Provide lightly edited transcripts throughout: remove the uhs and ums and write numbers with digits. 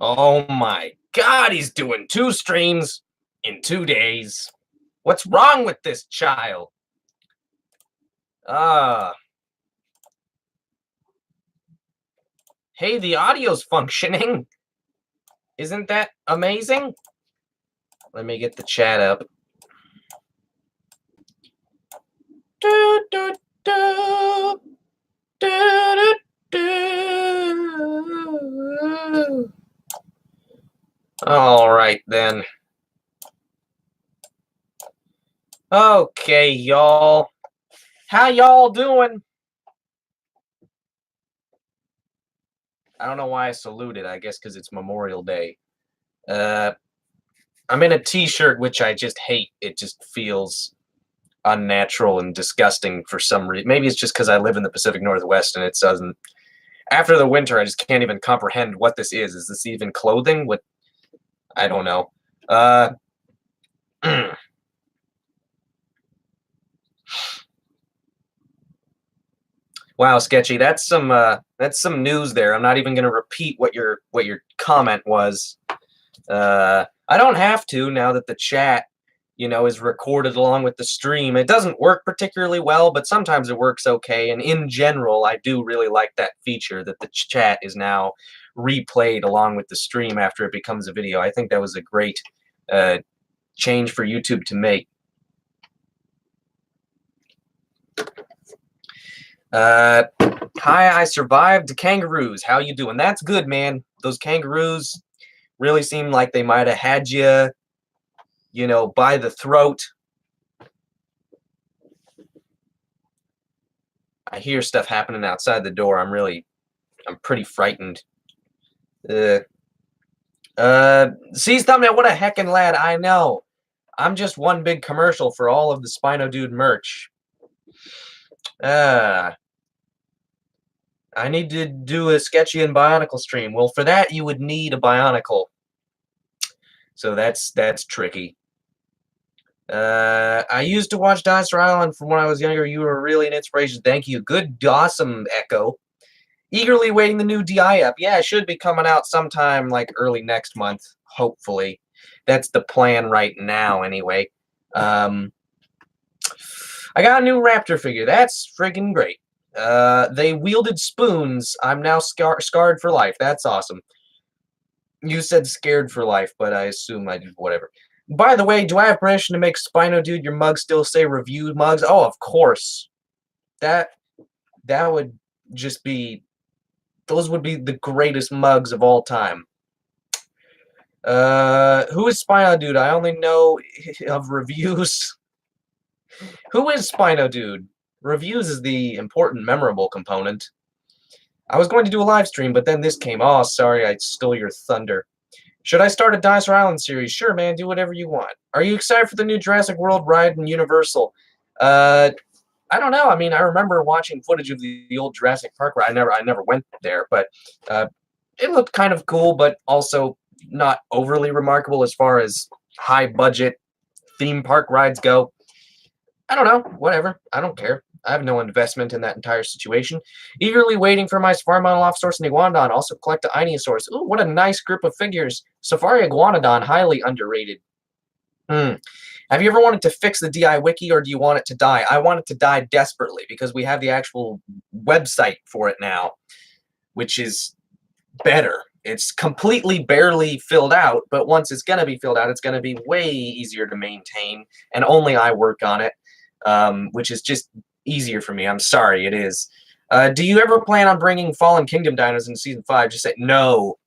Oh my god, he's doing 2 streams in 2 days. What's wrong with this child? Uh, hey, the audio's functioning. Isn't that amazing? Let me get the chat up. Do, do, do, do, do. All right, then. Okay, y'all. How y'all doing? I don't know why I saluted. I guess because it's Memorial Day. I'm in a t-shirt, which I just hate. It just feels unnatural and disgusting for some reason. Maybe it's just because I live in the Pacific Northwest and it doesn't. After the winter, I just can't even comprehend what this is. Is this even clothing? What? I don't know. Wow, Sketchy. That's some news there. I'm not even going to repeat what your comment was. I don't have to now that the chat, is recorded along with the stream. It doesn't work particularly well, but sometimes it works okay. And in general, I do really like that feature that the chat is now replayed along with the stream after it becomes a video. I think that was a great change for YouTube to make. Hi, I survived kangaroos. How you doing? That's good, man. Those kangaroos really seem like they might have had you, by the throat. I hear stuff happening outside the door. I'm pretty frightened. Seize thumbnail, what a heckin' lad. I know. I'm just one big commercial for all of the Spino Dude merch. I need to do a Sketchy and Bionicle stream. Well, for that, you would need a Bionicle. So that's tricky. I used to watch Dinosaur Island from when I was younger. You were really an inspiration. Thank you. Good, awesome, Echo. Eagerly waiting the new DI up. Yeah, it should be coming out sometime like early next month, hopefully. That's the plan right now, anyway. I got a new Raptor figure. That's friggin' great. They wielded spoons. I'm now scarred for life. That's awesome. You said scared for life, but I assume I did whatever. By the way, do I have permission to make Spino Dude your mugs still say reviewed mugs? Oh, of course. That would just be... Those would be the greatest mugs of all time. Who is Spino Dude? I only know of reviews. Who is Spino Dude? Reviews is the important, memorable component. I was going to do a live stream, but then this came. Oh, sorry, I stole your thunder. Should I start a Dinosaur Island series? Sure, man, do whatever you want. Are you excited for the new Jurassic World ride in Universal? I don't know. I mean, I remember watching footage of the old Jurassic Park ride. I never went there, but it looked kind of cool, but also not overly remarkable as far as high-budget theme park rides go. I don't know. Whatever. I don't care. I have no investment in that entire situation. Eagerly waiting for my Safari Monolophosaurus and Iguanodon. Also collect the Ionosaurus. Ooh, what a nice group of figures. Safari Iguanodon, highly underrated. Have you ever wanted to fix the DI Wiki, or do you want it to die? I want it to die desperately, because we have the actual website for it now, which is better. It's completely barely filled out, but once it's going to be filled out, it's going to be way easier to maintain, and only I work on it, which is just easier for me. I'm sorry, it is. Do you ever plan on bringing Fallen Kingdom dinos in Season 5? Just say, no.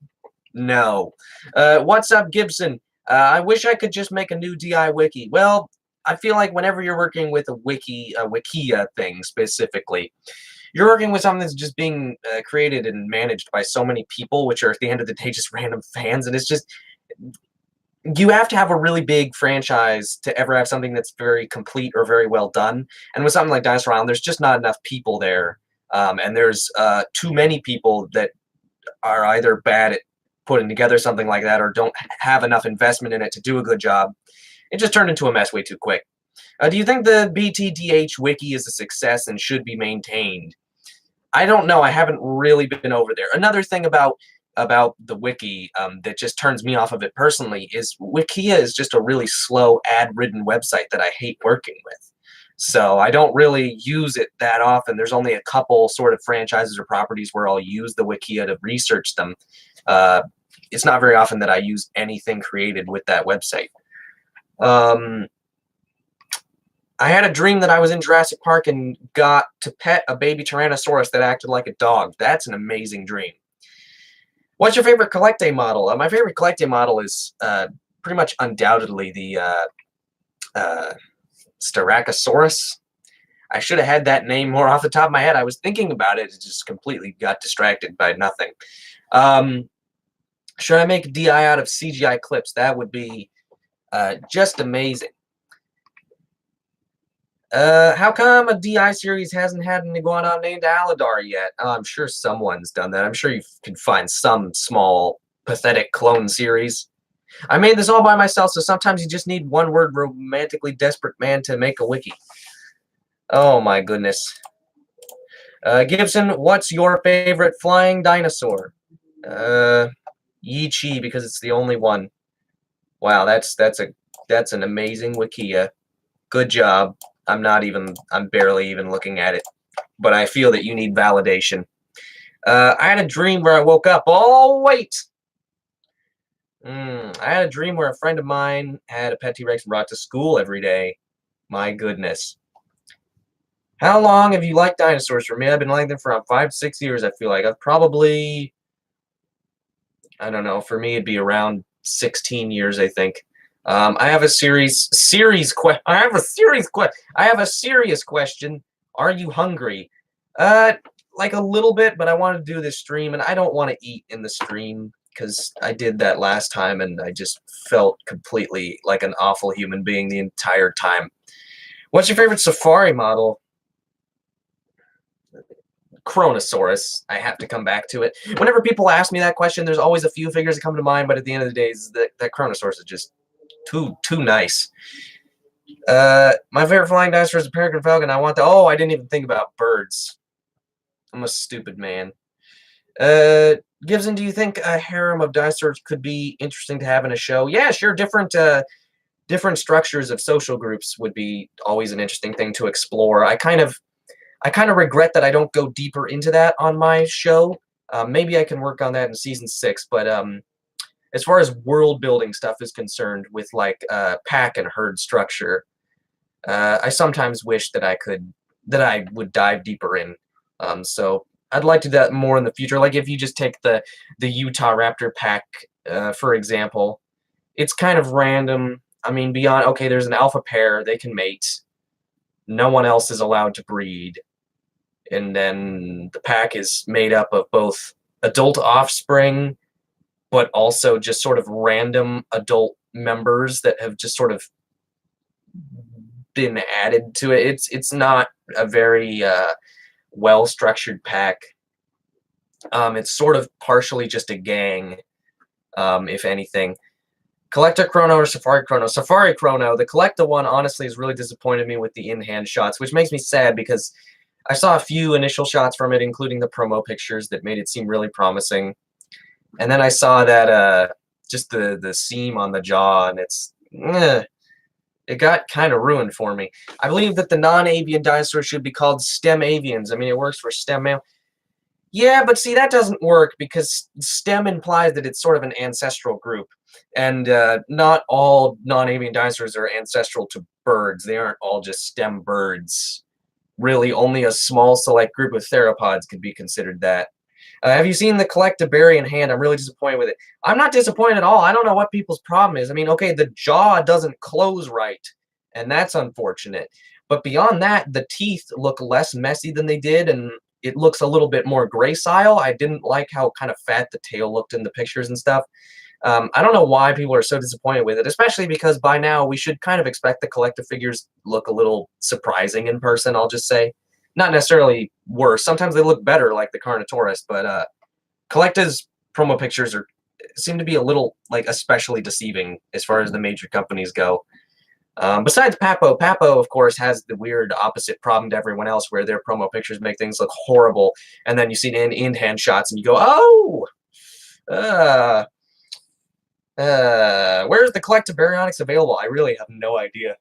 No. What's up, Gibson? I wish I could just make a new DI wiki. Well, I feel like whenever you're working with a Wikia thing specifically, you're working with something that's just being created and managed by so many people, which are at the end of the day just random fans, and it's just... You have to have a really big franchise to ever have something that's very complete or very well done. And with something like Dinosaur Island, there's just not enough people there. And there's too many people that are either bad at putting together something like that or don't have enough investment in it to do a good job. It just turned into a mess way too quick. Do you think the BTDH wiki is a success and should be maintained? I don't know. I haven't really been over there. Another thing about about the wiki that just turns me off of it personally is Wikia is just a really slow ad-ridden website that I hate working with. So I don't really use it that often. There's only a couple sort of franchises or properties where I'll use the Wikia to research them. It's not very often that I use anything created with that website. I had a dream that I was in Jurassic Park and got to pet a baby Tyrannosaurus that acted like a dog. That's an amazing dream. What's your favorite Collecte model? My favorite Collecte model is pretty much undoubtedly the Styracosaurus. I should have had that name more off the top of my head. I was thinking about it. It just completely got distracted by nothing. Should I make a DI out of CGI clips? That would be just amazing. How come a DI series hasn't had an iguana named Aladar yet? I'm sure someone's done that. I'm sure you can find some small, pathetic clone series. I made this all by myself, so sometimes you just need one word romantically desperate man to make a wiki. Oh my goodness. Gibson, what's your favorite flying dinosaur? Yi-Chi, because it's the only one. Wow, that's an amazing wikia. Good job. I'm barely even looking at it. But I feel that you need validation. I had a dream where I woke up. Oh, wait! I had a dream where a friend of mine had a pet T-Rex brought to school every day. My goodness. How long have you liked dinosaurs? For me, I've been liking them for around 5 to 6 years, I feel like. I've probably, I don't know, for me it'd be around 16 years, I think. I have a serious question. Are you hungry? Like a little bit, but I want to do this stream, and I don't want to eat in the stream because I did that last time, and I just felt completely like an awful human being the entire time. What's your favorite safari model? Chronosaurus. I have to come back to it. Whenever people ask me that question, there's always a few figures that come to mind, but at the end of the day, that Chronosaurus is just too nice. My favorite flying dinosaur is a peregrine falcon. I didn't even think about birds. I'm a stupid man. Gibson, do you think a harem of dinosaurs could be interesting to have in a show? Yeah, sure. Different structures of social groups would be always an interesting thing to explore. I kind of regret that I don't go deeper into that on my show. Maybe I can work on that in season 6, but as far as world building stuff is concerned with like pack and herd structure, I sometimes wish that I would dive deeper in. So I'd like to do that more in the future. Like if you just take the Utah Raptor pack, for example, it's kind of random. I mean, beyond, okay, there's an alpha pair, they can mate. No one else is allowed to breed. And then the pack is made up of both adult offspring, but also just sort of random adult members that have just sort of been added to it. It's not a very well-structured pack. It's sort of partially just a gang, if anything. Collecta Chrono or Safari Chrono? Safari Chrono. The Collecta one, honestly, has really disappointed me with the in-hand shots, which makes me sad because I saw a few initial shots from it, including the promo pictures that made it seem really promising. And then I saw that just the seam on the jaw, and it got kind of ruined for me. I believe that the non-avian dinosaurs should be called STEM avians. I mean, it works for STEM male. Yeah, but see, that doesn't work because STEM implies that it's sort of an ancestral group. And not all non-avian dinosaurs are ancestral to birds. They aren't all just STEM birds. Really, only a small select group of theropods could be considered that. Have you seen the Collectabarian hand? I'm really disappointed with it. I'm not disappointed at all. I don't know what people's problem is. I mean, okay, the jaw doesn't close right, and that's unfortunate. But beyond that, the teeth look less messy than they did, and it looks a little bit more gracile. I didn't like how kind of fat the tail looked in the pictures and stuff. I don't know why people are so disappointed with it, especially because by now we should kind of expect the collective figures look a little surprising in person, I'll just say. Not necessarily worse. Sometimes they look better, like the Carnotaurus, but Collecta's promo pictures seem to be a little, like, especially deceiving as far as the major companies go. Besides Papo, of course, has the weird opposite problem to everyone else, where their promo pictures make things look horrible, and then you see in-hand shots, and you go, oh! Uh, where's the collective baryonyx available? I really have no idea.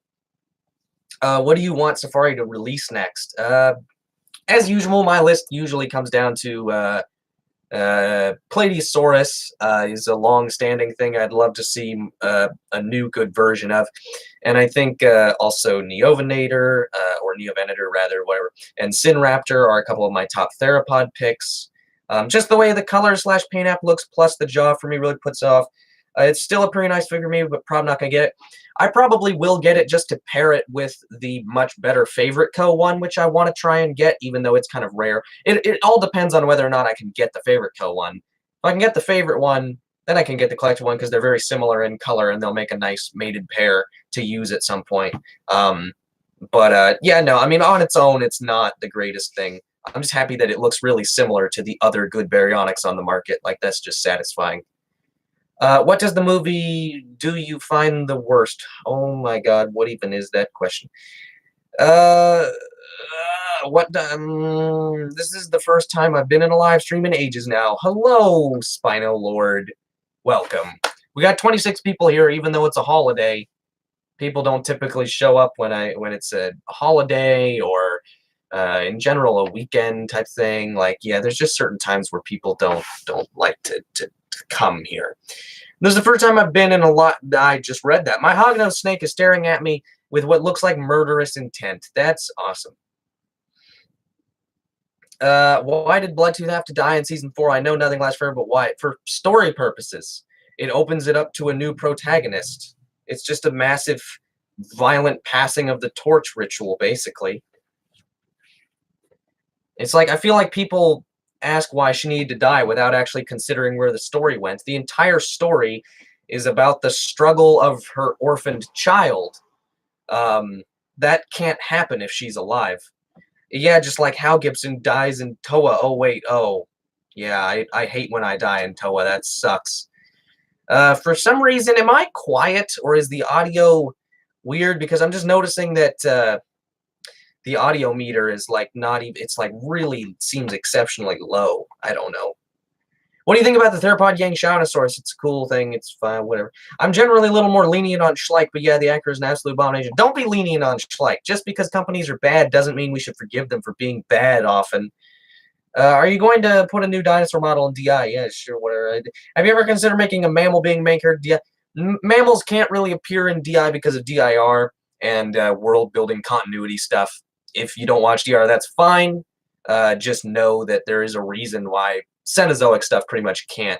What do you want Safari to release next? As usual, my list usually comes down to Plateosaurus is a long-standing thing I'd love to see a new good version of, and I think also Neovenator or Neovenator rather, whatever, and Sinraptor are a couple of my top theropod picks. Just the way the color / paint app looks, plus the jaw for me really puts off. It's still a pretty nice figure, maybe, but probably not gonna get it. I probably will get it just to pair it with the much better Favorite Co. one, which I want to try and get, even though it's kind of rare. It all depends on whether or not I can get the Favorite Co. one. If I can get the Favorite one, then I can get the collector one because they're very similar in color and they'll make a nice mated pair to use at some point. Yeah, no, I mean, on its own, it's not the greatest thing. I'm just happy that it looks really similar to the other good baryonyx on the market. Like, that's just satisfying. What does the movie do you find the worst? Oh my god, what even is that question? This is the first time I've been in a live stream in ages now. Hello, Spino Lord. Welcome. We got 26 people here, even though it's a holiday. People don't typically show up when it's a holiday or in general a weekend type thing. Like, yeah, there's just certain times where people don't like to come here. This is the first time I've been in a lot. I just read that. My hognose snake is staring at me with what looks like murderous intent. That's awesome. Why did Bloodtooth have to die in season 4? I know nothing lasts forever, but why? For story purposes. It opens it up to a new protagonist. It's just a massive, violent passing of the torch ritual, basically. It's like, I feel like people ask why she needed to die without actually considering where the story went. The entire story is about the struggle of her orphaned child. That can't happen if she's alive. Yeah, just like Hal Gibson dies in Toa. Oh, wait. Oh, yeah, I hate when I die in Toa. That sucks. For some reason, am I quiet or is the audio weird? Because I'm just noticing that the audio meter is like not even, it's like really seems exceptionally low. I don't know. What do you think about the theropod Yangshaunosaurus? It's a cool thing. It's fine, whatever. I'm generally a little more lenient on Schleich, but yeah, the actor is an absolute abomination. Don't be lenient on Schleich. Just because companies are bad doesn't mean we should forgive them for being bad often. Are you going to put a new dinosaur model in DI? Yeah, sure, whatever. Have you ever considered making a mammal being maker DI? Mammals can't really appear in DI because of DIR and world-building continuity stuff. If you don't watch DR, that's fine. Just know that there is a reason why Cenozoic stuff pretty much can't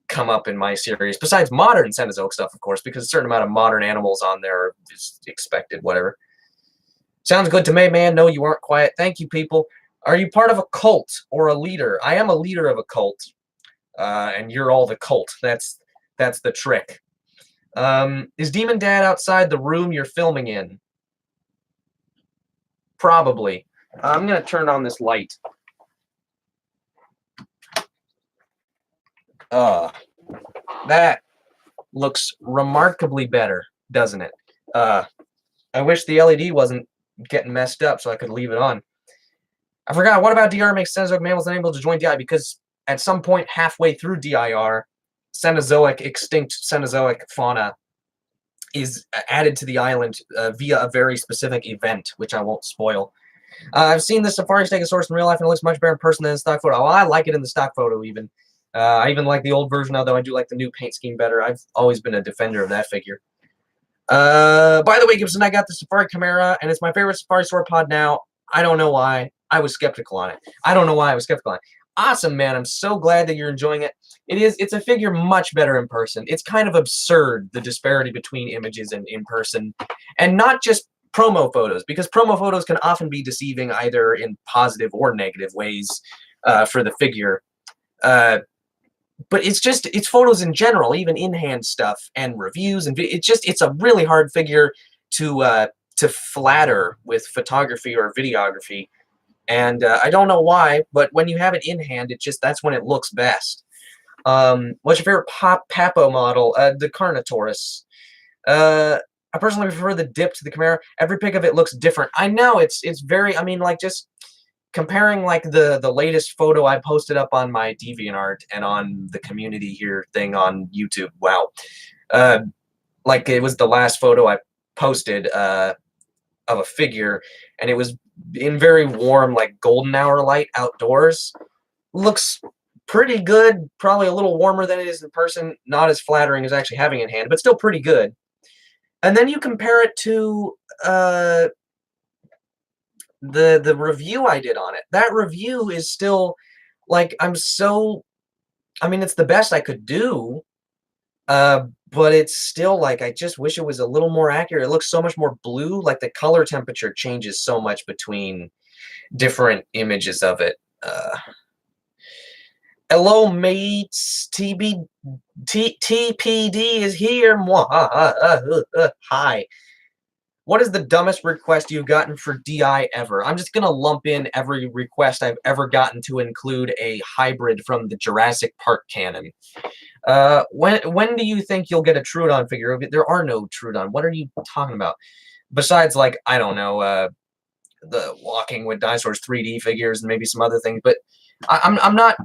come up in my series. Besides modern Cenozoic stuff, of course, because a certain amount of modern animals on there is expected, whatever. Sounds good to me, man. No, you aren't quiet. Thank you, people. Are you part of a cult or a leader? I am a leader of a cult, and you're all the cult. That's the trick. Is Demon Dad outside the room you're filming in? Probably. I'm going to turn on this light. That looks remarkably better, doesn't it? I wish the LED wasn't getting messed up so I could leave it on. I forgot, what about DR makes Cenozoic mammals unable to join DI? Because at some point halfway through DIR, extinct Cenozoic fauna is added to the island via a very specific event, which I won't spoil. I've seen the Safari Stegosaurus in real life, and it looks much better in person than in the stock photo. Oh, I like it in the stock photo, even. I even like the old version, although I do like the new paint scheme better. I've always been a defender of that figure. By the way, Gibson, I got the Safari Chimera, and it's my favorite Safari sauropod now. I don't know why. I was skeptical on it. I don't know why I was skeptical on it. Awesome, man. I'm so glad that you're enjoying it. It's a figure much better in person. It's kind of absurd, the disparity between images and in person. And not just promo photos, because promo photos can often be deceiving either in positive or negative ways for the figure. But it's photos in general, even in-hand stuff and reviews, and it's a really hard figure to flatter with photography or videography. And I don't know why, but when you have it in hand, that's when it looks best. What's your favorite Papo model? The Carnotaurus. I personally prefer the dip to the Chimera. Every pic of it looks different. I know it's very, I mean, like, just comparing like the latest photo I posted up on my DeviantArt and on the community here thing on YouTube. Wow. Like it was the last photo I posted of a figure, and it was in very warm, like golden hour light outdoors. Looks pretty good, probably a little warmer than it is in person, not as flattering as actually having it in hand, but still pretty good. And then you compare it to the review I did on it. That review is still like I mean, it's the best I could do, but it's still like I just wish it was a little more accurate. It looks so much more blue, like the color temperature changes so much between different images of it. Hello, mates. TPD is here. Hi. What is the dumbest request you've gotten for DI ever? I'm just gonna lump in every request I've ever gotten to include a hybrid from the Jurassic Park canon. When do you think you'll get a Troodon figure? There are no Troodon. What are you talking about? Besides, like, I don't know, the Walking with Dinosaurs 3D figures and maybe some other things, but I'm not.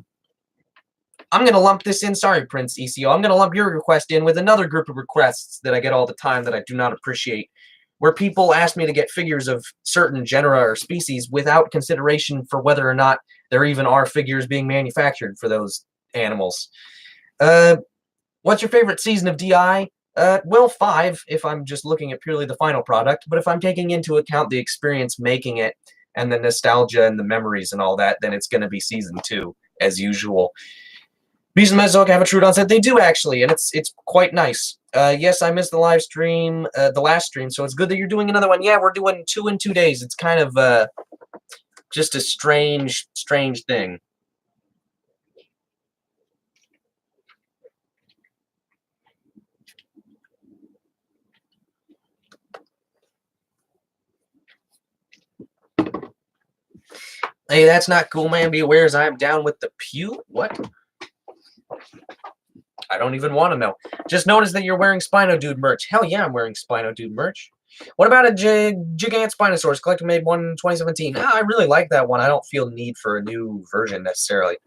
I'm going to lump this in. Sorry, Prince ECO. I'm going to lump your request in with another group of requests that I get all the time that I do not appreciate, where people ask me to get figures of certain genera or species without consideration for whether or not there even are figures being manufactured for those animals. What's your favorite season of DI? Well, 5, if I'm just looking at purely the final product, but if I'm taking into account the experience making it and the nostalgia and the memories and all that, then it's going to be season 2, as usual. Beast and Mesozoic have a Troodon set. They do, actually, and it's quite nice. Yes, I missed the live stream, the last stream, so it's good that you're doing another one. Yeah, we're doing 2 in 2 days. It's kind of just a strange thing. Hey, that's not cool, man. Be aware as I am down with the pew. What? I don't even want to know. Just notice that you're wearing Spino Dude merch. Hell yeah, I'm wearing Spino Dude merch. What about a Gigant Spinosaurus collector made one in 2017? I really like that one. I don't feel need for a new version necessarily.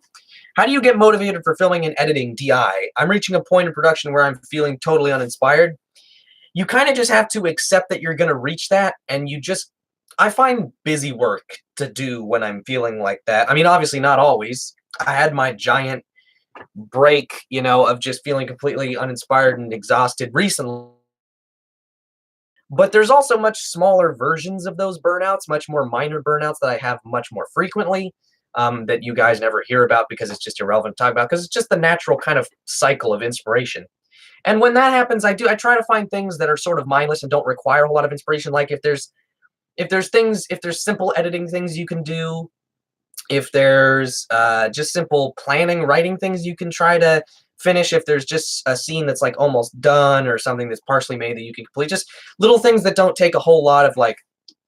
How do you get motivated for filming and editing DI? I'm reaching a point in production where I'm feeling totally uninspired. You kind of just have to accept that you're going to reach that, and I find busy work to do when I'm feeling like that. I mean, obviously not always. I had my giant break, of just feeling completely uninspired and exhausted recently. But there's also much smaller versions of those burnouts, much more minor burnouts that I have much more frequently, that you guys never hear about because it's just irrelevant to talk about, because it's just the natural kind of cycle of inspiration. And when that happens, I try to find things that are sort of mindless and don't require a whole lot of inspiration. Like if there's simple editing things you can do, if there's just simple planning, writing things you can try to finish, if there's just a scene that's like almost done or something that's partially made that you can complete, just little things that don't take a whole lot of like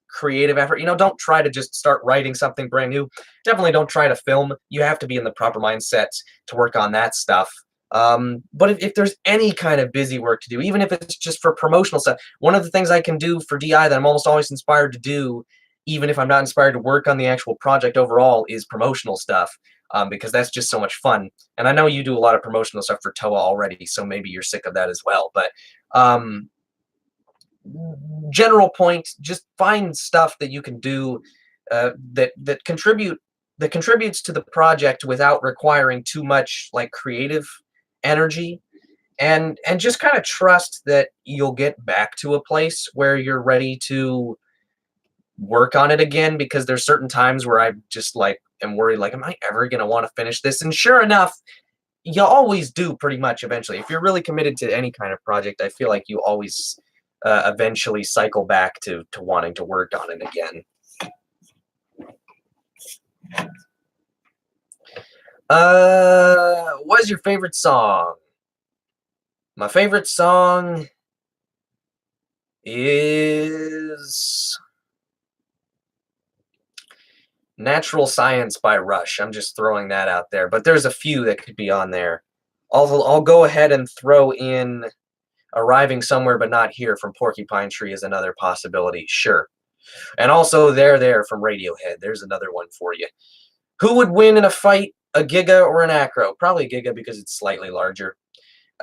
creative effort. Don't try to just start writing something brand new. Definitely don't try to film. You have to be in the proper mindset to work on that stuff. But if there's any kind of busy work to do, even if it's just for promotional stuff, one of the things I can do for DI that I'm almost always inspired to do, even if I'm not inspired to work on the actual project overall, is promotional stuff, because that's just so much fun. And I know you do a lot of promotional stuff for TOA already, so maybe you're sick of that as well. But general point, just find stuff that you can do that contributes to the project without requiring too much like creative energy, and just kind of trust that you'll get back to a place where you're ready to work on it again, because there's certain times where I just like am worried, like, am I ever going to want to finish this? And sure enough, you always do pretty much eventually. If you're really committed to any kind of project, I feel like you always eventually cycle back to wanting to work on it again. What is your favorite song? My favorite song is Natural Science by Rush. I'm just throwing that out there, but there's a few that could be on there. I'll go ahead and throw in Arriving Somewhere But Not Here from Porcupine Tree is another possibility. Sure. And also, There from Radiohead. There's another one for you. Who would win in a fight, a Giga or an Acro? Probably Giga because it's slightly larger.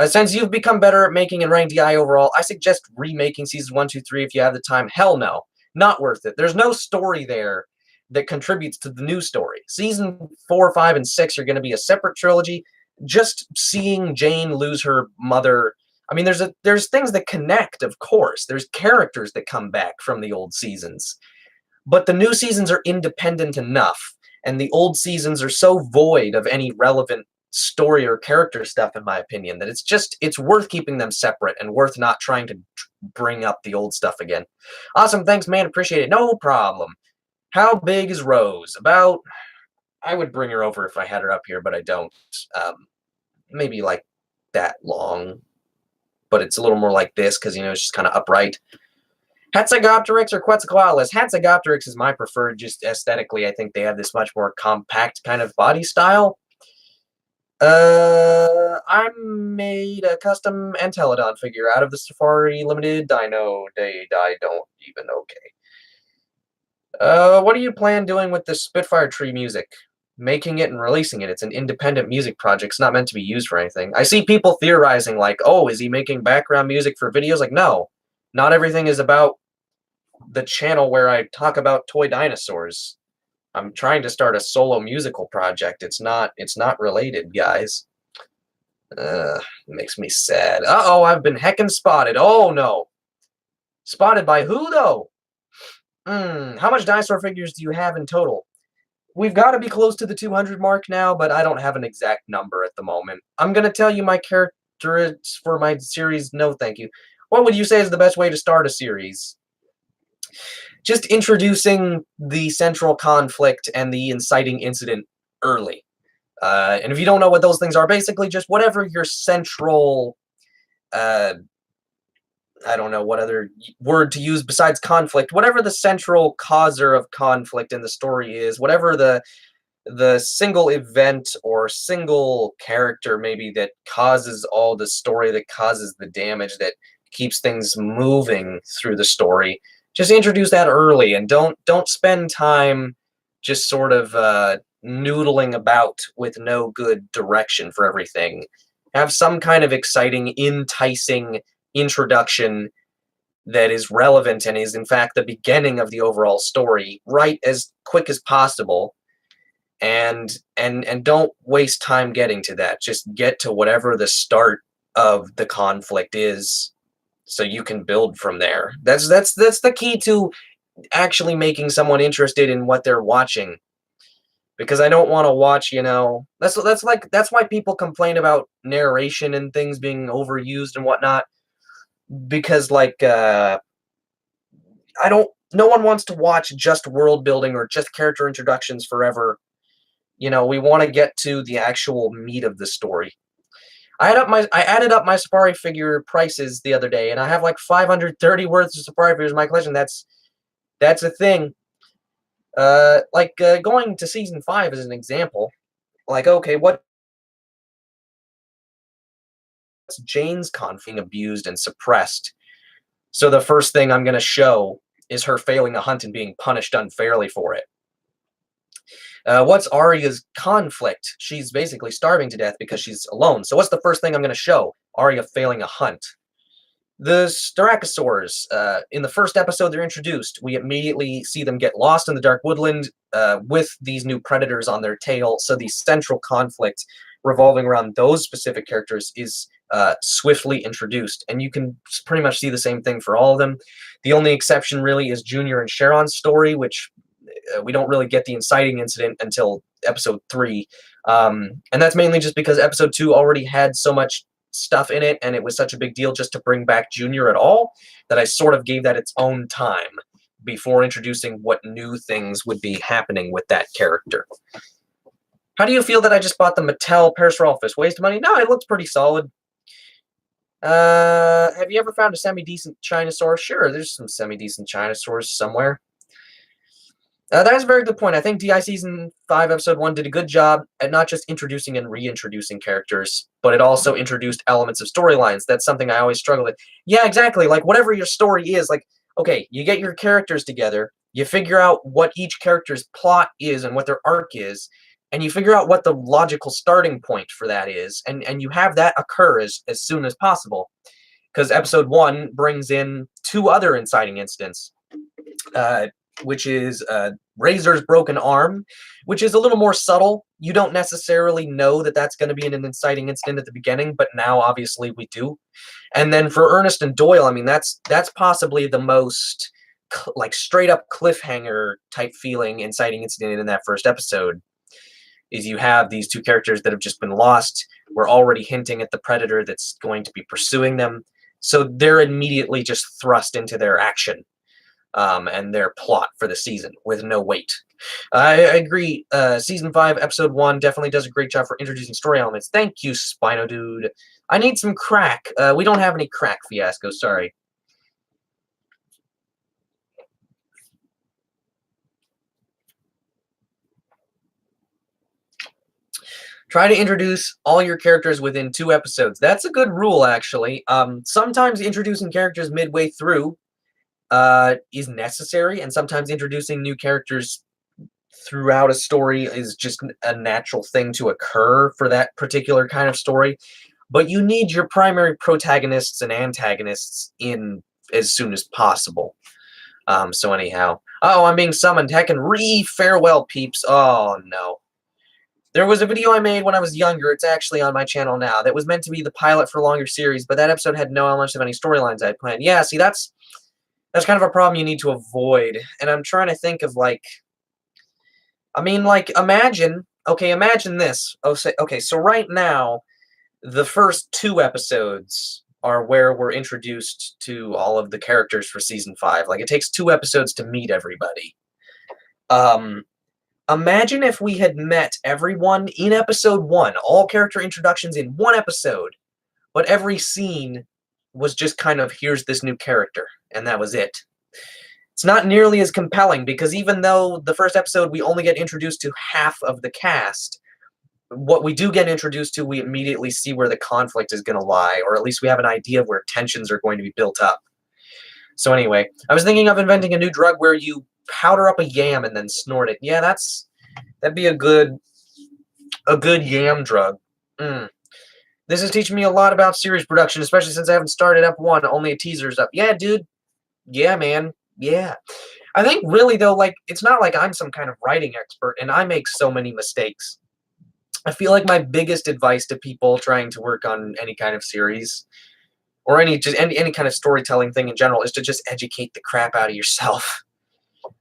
Since you've become better at making and writing DI overall, I suggest remaking seasons 1, 2, 3 if you have the time. Hell no. Not worth it. There's no story there that contributes to the new story. Season 4, 5, and 6 are going to be a separate trilogy. Just seeing Jane lose her mother. I mean, there's things that connect, of course. There's characters that come back from the old seasons. But the new seasons are independent enough, and the old seasons are so void of any relevant story or character stuff, in my opinion, that it's worth keeping them separate and worth not trying to bring up the old stuff again. Awesome, thanks, man. Appreciate it. No problem. How big is Rose? About, I would bring her over if I had her up here, but I don't. Maybe like that long, but it's a little more like this because, it's just kind of upright. Hatzegopteryx or Quetzalcoatlus? Hatzegopteryx is my preferred, just aesthetically. I think they have this much more compact kind of body style. I made a custom Entelodon figure out of the Safari Limited Dino. I don't even okay. What do you plan doing with the Spitfire Tree music? Making it and releasing it. It's an independent music project. It's not meant to be used for anything. I see people theorizing like, oh, is he making background music for videos? Like, no. Not everything is about the channel where I talk about toy dinosaurs. I'm trying to start a solo musical project. It's not related, guys. Makes me sad. Uh-oh, I've been heckin' spotted. Oh, no. Spotted by who, though? How much dinosaur figures do you have in total? We've got to be close to the 200 mark now, but I don't have an exact number at the moment. I'm going to tell you my characteristics for my series. No, thank you. What would you say is the best way to start a series? Just introducing the central conflict and the inciting incident early. And if you don't know what those things are, basically just whatever your central, I don't know what other word to use besides conflict, whatever the central causer of conflict in the story is, whatever the single event or single character maybe that causes all the story, that causes the damage, that keeps things moving through the story. Just introduce that early, and don't spend time just sort of noodling about with no good direction for everything. Have some kind of exciting, enticing introduction that is relevant and is in fact the beginning of the overall story, right as quick as possible. And don't waste time getting to that. Just get to whatever the start of the conflict is, so you can build from there. That's the key to actually making someone interested in what they're watching. Because I don't want to watch, that's why people complain about narration and things being overused and whatnot. Because no one wants to watch just world building or just character introductions forever. We want to get to the actual meat of the story. I added up my Safari figure prices the other day, and I have like 530 worth of Safari figures in my collection. That's a thing. Going to season 5 as an example. Like, okay, what's Jane's conflict abused and suppressed? So the first thing I'm going to show is her failing a hunt and being punished unfairly for it. What's Arya's conflict? She's basically starving to death because she's alone. So what's the first thing I'm going to show? Arya failing a hunt. The Styracosaurs, in the first episode they're introduced, we immediately see them get lost in the dark woodland with these new predators on their tail. So the central conflict revolving around those specific characters is swiftly introduced. And you can pretty much see the same thing for all of them. The only exception really is Junior and Sharon's story, which we don't really get the inciting incident until episode 3. And that's mainly just because episode 2 already had so much stuff in it, and it was such a big deal just to bring back Junior at all, that I sort of gave that its own time before introducing what new things would be happening with that character. How do you feel that I just bought the Mattel Parasaurolophus? Waste of money? No, it looks pretty solid. Have you ever found a semi-decent Chinosaur? Sure, there's some semi-decent Chinosaurs somewhere. That's a very good point. I think DI Season 5, Episode 1 did a good job at not just introducing and reintroducing characters, but it also introduced elements of storylines. That's something I always struggle with. Yeah, exactly. Like, whatever your story is, like, Okay, you get your characters together, you figure out what each character's plot is and what their arc is, and you figure out what the logical starting point for that is, and you have that occur as soon as possible. Because episode 1 brings in 2 other inciting incidents, uh, which is Razor's broken arm, which is a little more subtle. You don't necessarily know that that's going to be an inciting incident at the beginning, but now obviously we do. And then for Ernest and Doyle, I mean, that's possibly the most like straight up cliffhanger type feeling inciting incident in that first episode. Is you have these 2 characters that have just been lost. We're already hinting at the predator that's going to be pursuing them, so they're immediately just thrust into their action and their plot for the season with no weight. I agree. Season 5, Episode 1 definitely does a great job for introducing story elements. Thank you, Spino Dude. I need some crack. We don't have any crack, Fiasco. Sorry. Try to introduce all your characters within 2 episodes. That's a good rule, actually. Sometimes introducing characters midway through is necessary, and sometimes introducing new characters throughout a story is just a natural thing to occur for that particular kind of story. But you need your primary protagonists and antagonists in as soon as possible. So anyhow. Oh, I'm being summoned. Heckin' farewell, peeps. Oh, no. There was a video I made when I was younger, it's actually on my channel now, that was meant to be the pilot for a longer series, but that episode had no elements of any storylines I had planned. Yeah, see, that's kind of a problem you need to avoid, and I'm trying to think of, like, I mean, like, imagine this. Okay, so right now, the first 2 episodes are where we're introduced to all of the characters for Season 5. Like, it takes 2 episodes to meet everybody. Imagine if we had met everyone in episode 1, all character introductions in 1 episode, but every scene was just kind of, here's this new character, and that was it. It's not nearly as compelling, because even though the first episode we only get introduced to half of the cast, what we do get introduced to, we immediately see where the conflict is going to lie, or at least we have an idea of where tensions are going to be built up. So anyway, I was thinking of inventing a new drug where you powder up a yam and then snort it. Yeah, that'd be a good yam drug. This is teaching me a lot about series production, especially since I haven't started up 1, only a teaser's up. Yeah, dude. Yeah, man. Yeah. I think really, though, like, it's not like I'm some kind of writing expert, and I make so many mistakes. I feel like my biggest advice to people trying to work on any kind of series, or any kind of storytelling thing in general, is to just educate the crap out of yourself.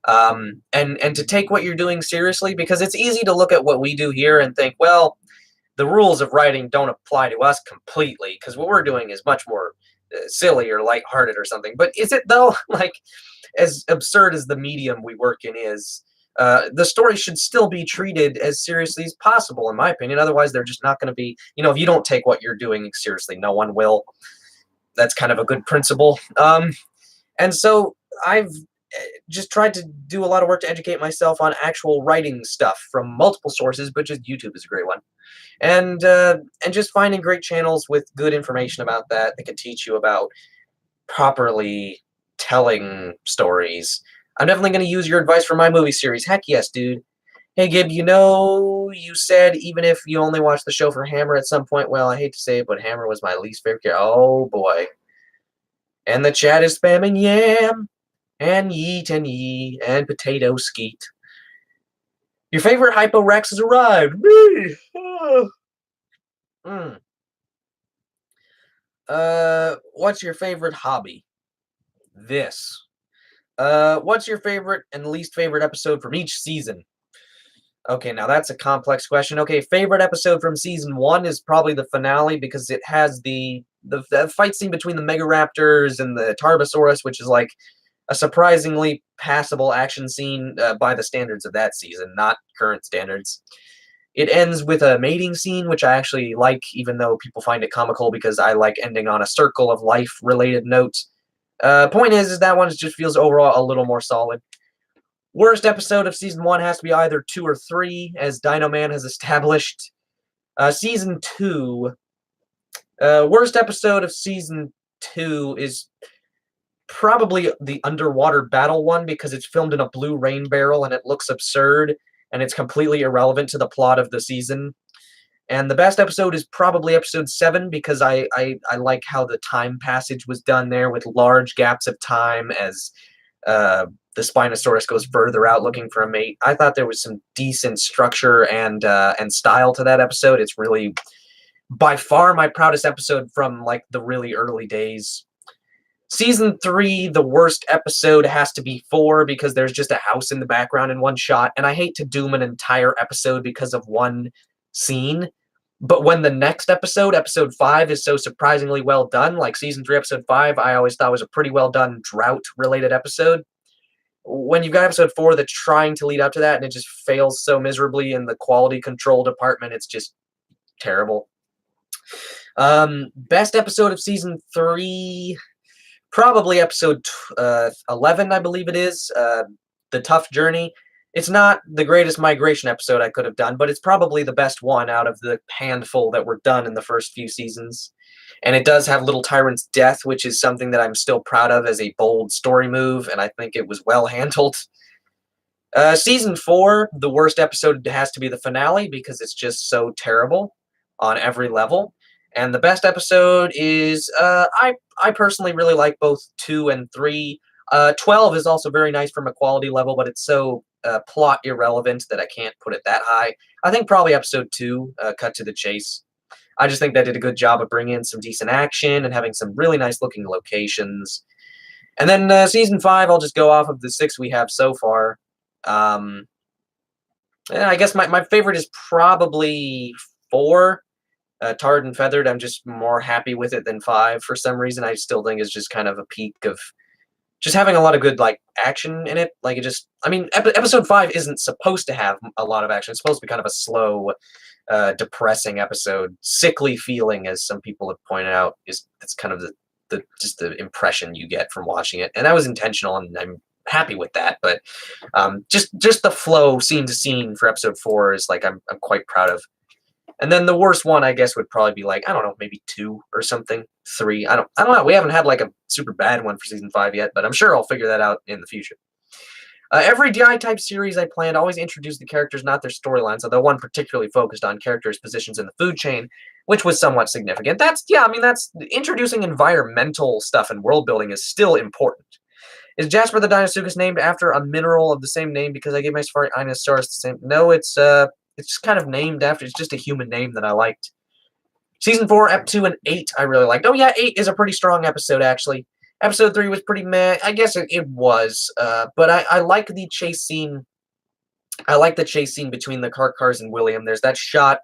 And to take what you're doing seriously, because it's easy to look at what we do here and think, well, the rules of writing don't apply to us completely, because what we're doing is much more silly or lighthearted or something. But is it, though? Like, as absurd as the medium we work in is, the story should still be treated as seriously as possible, in my opinion. Otherwise, they're just not going to be, if you don't take what you're doing seriously, no one will. That's kind of a good principle. And so I've just tried to do a lot of work to educate myself on actual writing stuff from multiple sources, but just YouTube is a great one. And just finding great channels with good information about that can teach you about properly telling stories. I'm definitely going to use your advice for my movie series. Heck yes, dude. Hey, Gib, you said even if you only watched the show for Hammer at some point, well, I hate to say it, but Hammer was my least favorite character. Oh, boy. And the chat is spamming yam, and yeet, and yee, and potato skeet. Your favorite Hypo Rex has arrived. What's your favorite hobby? This. What's your favorite and least favorite episode from each season? Okay, now that's a complex question. Okay, favorite episode from season 1 is probably the finale, because it has the fight scene between the Megaraptors and the Tarbosaurus, which is like a surprisingly passable action scene by the standards of that season, not current standards. It ends with a mating scene, which I actually like, even though people find it comical, because I like ending on a circle of life-related note. Point is that one just feels overall a little more solid. Worst episode of Season 1 has to be either 2 or 3, as Dino Man has established. Season 2... worst episode of Season 2 is probably the underwater battle one because it's filmed in a blue rain barrel and it looks absurd and it's completely irrelevant to the plot of the season. And the best episode is probably episode 7 because I like how the time passage was done there with large gaps of time as the Spinosaurus goes further out looking for a mate. I thought there was some decent structure and style to that episode. It's really by far my proudest episode from like the really early days. Season 3, the worst episode has to be 4 because there's just a house in the background in one shot, and I hate to doom an entire episode because of one scene. But when the next episode, episode 5, is so surprisingly well done, like season 3, episode 5, I always thought was a pretty well done drought-related episode. When you've got episode 4 that's trying to lead up to that and it just fails so miserably in the quality control department, it's just terrible. Best episode of season 3, probably episode 11, I believe it is, The Tough Journey. It's not the greatest migration episode I could have done, but it's probably the best one out of the handful that were done in the first few seasons. And it does have Little Tyrant's death, which is something that I'm still proud of as a bold story move, and I think it was well handled. Season 4, the worst episode has to be the finale because it's just so terrible on every level. And the best episode is, I personally really like both 2 and 3. 12 is also very nice from a quality level, but it's so plot irrelevant that I can't put it that high. I think probably episode 2, Cut to the Chase. I just think that did a good job of bringing in some decent action and having some really nice looking locations. And then season 5, I'll just go off of the 6 we have so far. I guess my favorite is probably 4. Tarred and Feathered, I'm just more happy with it than 5 for some reason. I still think it's just kind of a peak of just having a lot of good, like, action in it. Like, it just, I mean, episode 5 isn't supposed to have a lot of action. It's supposed to be kind of a slow, depressing episode. Sickly feeling, as some people have pointed out, that's kind of just the impression you get from watching it. And that was intentional, and I'm happy with that. But just the flow, scene to scene for episode 4 is, like, I'm quite proud of. And then the worst one, I guess, would probably be like, I don't know, maybe 2 or something. 3. I don't know. We haven't had like a super bad one for season 5 yet, but I'm sure I'll figure that out in the future. Every DI type series I planned always introduced the characters, not their storylines, although one particularly focused on characters' positions in the food chain, which was somewhat significant. That's introducing environmental stuff and world building is still important. Is Jasper the Dinosuchus named after a mineral of the same name because I gave my Safari Inosaurus the same? No, it's just kind of named after. It's just a human name that I liked. Season 4, Ep 2, and 8 I really liked. Oh yeah, 8 is a pretty strong episode, actually. Episode 3 was pretty meh. I guess it was. But I like the chase scene. I like the chase scene between the cars and William. There's that shot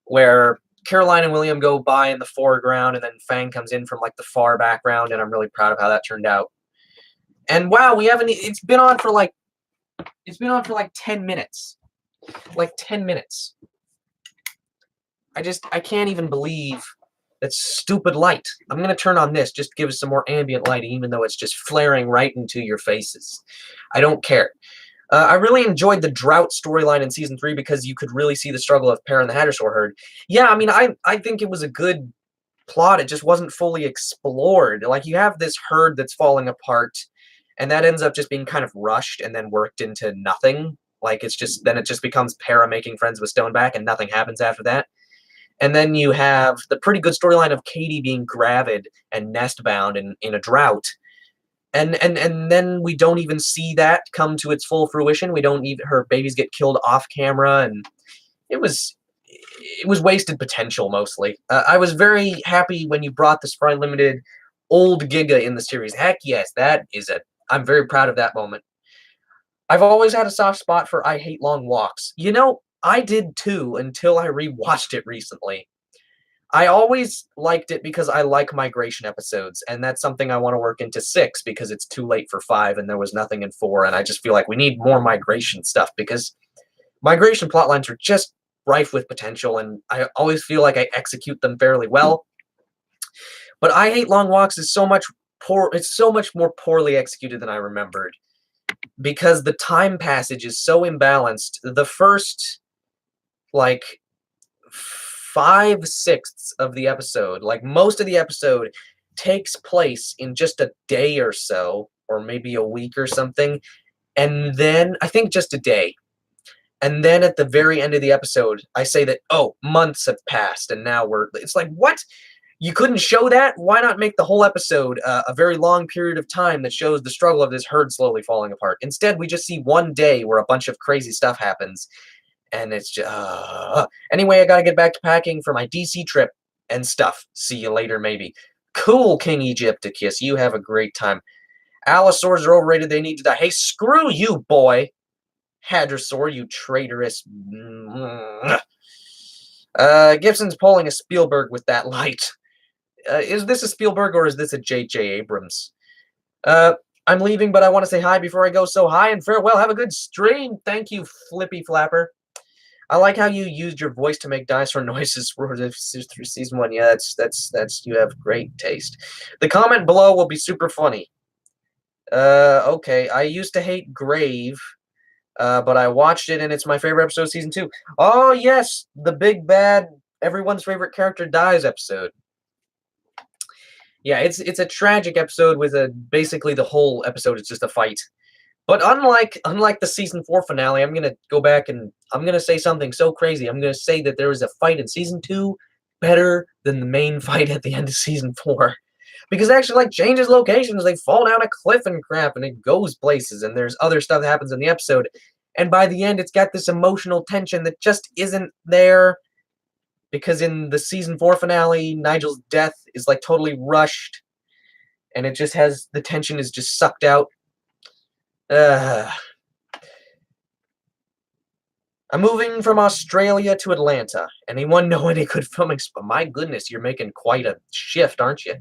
where Caroline and William go by in the foreground, and then Fang comes in from like the far background, and I'm really proud of how that turned out. And wow, it's been on for like 10 minutes. Like 10 minutes. I can't even believe that stupid light. I'm going to turn on this, just give us some more ambient lighting, even though it's just flaring right into your faces. I don't care. I really enjoyed the drought storyline in season 3 because you could really see the struggle of Pear and the Hadrosaur herd. Yeah, I mean, I think it was a good plot. It just wasn't fully explored. Like, you have this herd that's falling apart, and that ends up just being kind of rushed and then worked into nothing. Like, then it just becomes Para making friends with Stoneback, and nothing happens after that. And then you have the pretty good storyline of Katie being gravid and nest-bound in a drought. And then we don't even see that come to its full fruition. Her babies get killed off camera, and it was wasted potential, mostly. I was very happy when you brought the Sprite Limited old Giga in the series. Heck yes, I'm very proud of that moment. I've always had a soft spot for I Hate Long Walks. You know, I did too until I rewatched it recently. I always liked it because I like migration episodes, and that's something I want to work into 6 because it's too late for 5 and there was nothing in 4, and I just feel like we need more migration stuff because migration plotlines are just rife with potential, and I always feel like I execute them fairly well. But I Hate Long Walks is so much more poorly executed than I remembered, because the time passage is so imbalanced. The first, like, 5/6 of the episode, like most of the episode, takes place in just a day or so, or maybe a week or something, and then I think just a day. And then at the very end of the episode, I say that, oh, months have passed, and now it's like, what? You couldn't show that? Why not make the whole episode a very long period of time that shows the struggle of this herd slowly falling apart? Instead, we just see one day where a bunch of crazy stuff happens, and it's just... Anyway, I gotta get back to packing for my DC trip and stuff. See you later, maybe. Cool, King Egypticus. You have a great time. Allosaurs are overrated. They need to die. Hey, screw you, boy. Hadrosaur, you traitorous... Gibson's pulling a Spielberg with that light. Is this a Spielberg or is this a J.J. Abrams? I'm leaving, but I want to say hi before I go, so hi and farewell. Have a good stream. Thank you, Flippy Flapper. I like how you used your voice to make dinosaur noises for season 1. Yeah, that's you have great taste. The comment below will be super funny. Okay, I used to hate Grave, but I watched it and it's my favorite episode of season 2. Oh yes, the big bad, everyone's favorite character dies episode. Yeah, it's a tragic episode with basically the whole episode is just a fight. But unlike the season 4 finale, I'm gonna go back and I'm gonna say something so crazy. I'm gonna say that there was a fight in season 2 better than the main fight at the end of season 4. Because it actually like changes locations, they fall down a cliff and crap, and it goes places, and there's other stuff that happens in the episode. And by the end, it's got this emotional tension that just isn't there. Because in the season 4 finale, Nigel's death is like totally rushed, and it just has the tension is just sucked out. I'm moving from Australia to Atlanta. Anyone know any good filming? My goodness, you're making quite a shift, aren't you?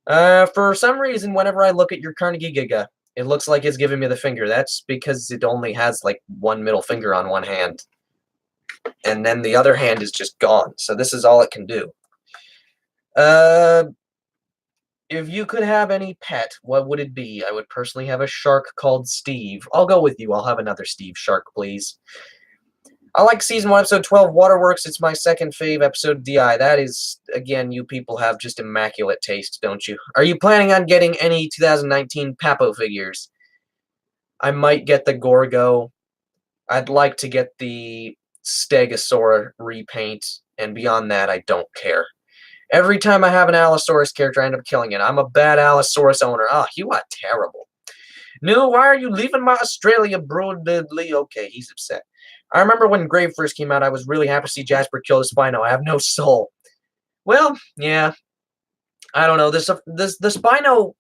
For some reason, whenever I look at your Carnegie Giga, it looks like it's giving me the finger. That's because it only has like one middle finger on one hand. And then the other hand is just gone. So this is all it can do. If you could have any pet, what would it be? I would personally have a shark called Steve. I'll go with you. I'll have another Steve shark, please. I like season 1, episode 12, Waterworks. It's my second fave episode, DI. That is, again, you people have just immaculate taste, don't you? Are you planning on getting any 2019 Papo figures? I might get the Gorgo. I'd like to get the Stegosaur repaint, and beyond that, I don't care. Every time I have an Allosaurus character, I end up killing it. I'm a bad Allosaurus owner. Ah, you are terrible. No, why are you leaving my Australia, broadly? Okay, he's upset. I remember when Grave first came out, I was really happy to see Jasper kill the Spino. I have no soul. Well, yeah. I don't know. The Spino,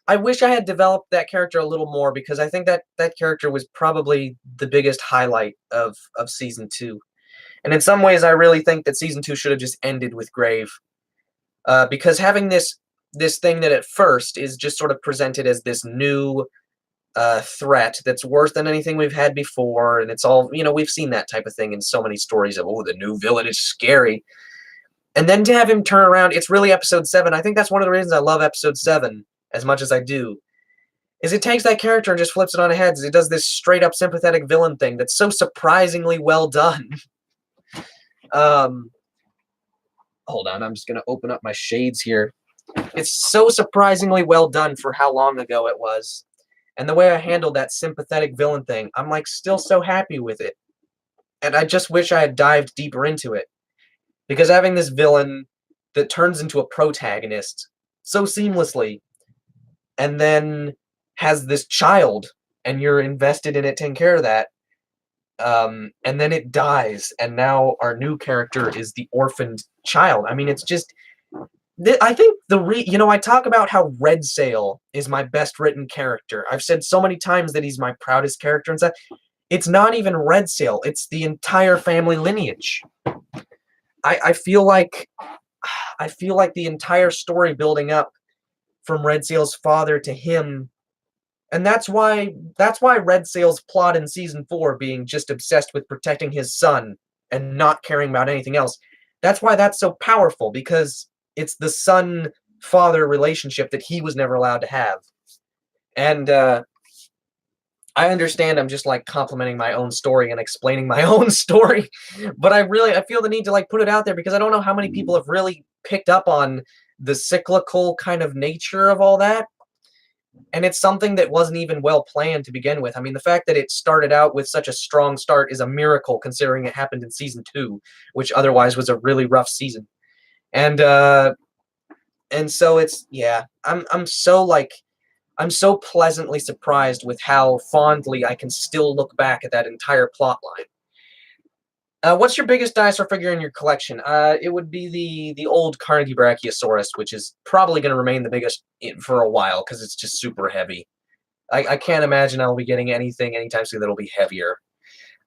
I wish I had developed that character a little more, because I think that character was probably the biggest highlight of Season 2. And in some ways, I really think that Season 2 should have just ended with Grave. Because having this thing that at first is just sort of presented as this new threat that's worse than anything we've had before, and it's all, we've seen that type of thing in so many stories of, oh, the new villain is scary. And then to have him turn around, it's really episode 7. I think that's one of the reasons I love episode 7 as much as I do, is it takes that character and just flips it on its head. It does this straight up sympathetic villain thing that's so surprisingly well done. Hold on, I'm just going to open up my shades here. It's so surprisingly well done for how long ago it was. And the way I handled that sympathetic villain thing, I'm like still so happy with it. And I just wish I had dived deeper into it. Because having this villain that turns into a protagonist so seamlessly, and then has this child, and you're invested in it taking care of that, and then it dies, and now our new character is the orphaned child. I mean, it's just... I think I talk about how Red Sail is my best written character. I've said so many times that he's my proudest character and stuff. It's not even Red Sail. It's the entire family lineage. I feel like the entire story building up from Red Sail's father to him, and that's why Red Sail's plot in season 4 being just obsessed with protecting his son and not caring about anything else. That's why that's so powerful, because it's the son-father relationship that he was never allowed to have. And I understand I'm just like complimenting my own story and explaining my own story, but I feel the need to like put it out there, because I don't know how many people have really picked up on the cyclical kind of nature of all that. And it's something that wasn't even well planned to begin with. I mean, the fact that it started out with such a strong start is a miracle, considering it happened in season 2, which otherwise was a really rough season. And so it's, yeah, I'm so pleasantly surprised with how fondly I can still look back at that entire plot line. What's your biggest dinosaur figure in your collection? It would be the old Carnegie Brachiosaurus, which is probably going to remain the biggest for a while because it's just super heavy. I can't imagine I'll be getting anything anytime soon that'll be heavier.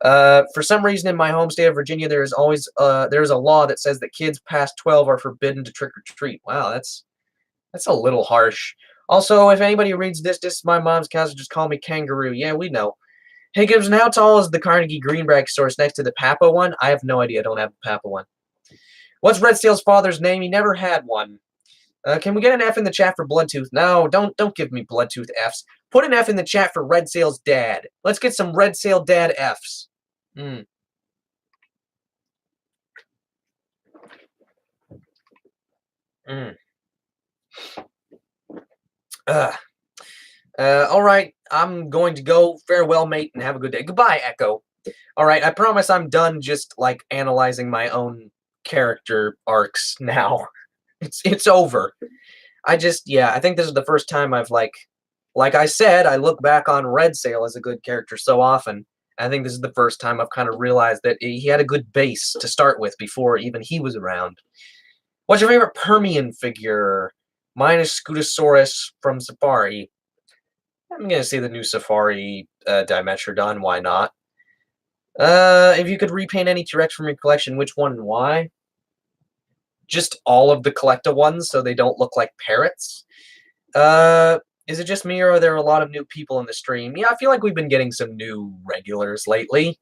For some reason, in my home state of Virginia, there's a law that says that kids past 12 are forbidden to trick or treat. Wow, that's a little harsh. Also, if anybody reads this is my mom's cousin. Just call me Kangaroo. Yeah, we know. Hey, Gibson, how tall is the Carnegie Green Brachiosaurus next to the Papa one? I have no idea. I don't have the Papa one. What's Redseal's father's name? He never had one. Can we get an F in the chat for Bloodtooth? No, don't give me Bloodtooth Fs. Put an F in the chat for Redseal's dad. Let's get some Redseal dad Fs. Hmm. All right, I'm going to go. Farewell, mate, and have a good day. Goodbye, Echo. All right, I promise I'm done just, like, analyzing my own character arcs now. It's over. I think this is the first time I've, like I said, I look back on Redsail as a good character so often. I think this is the first time I've kind of realized that he had a good base to start with before even he was around. What's your favorite Permian figure? Mine is Scutosaurus from Safari. I'm going to say the new Safari Dimetrodon. Why not? If you could repaint any T-Rex from your collection, which one and why? Just all of the Collecta ones so they don't look like parrots. Is it just me, or are there a lot of new people in the stream? Yeah, I feel like we've been getting some new regulars lately.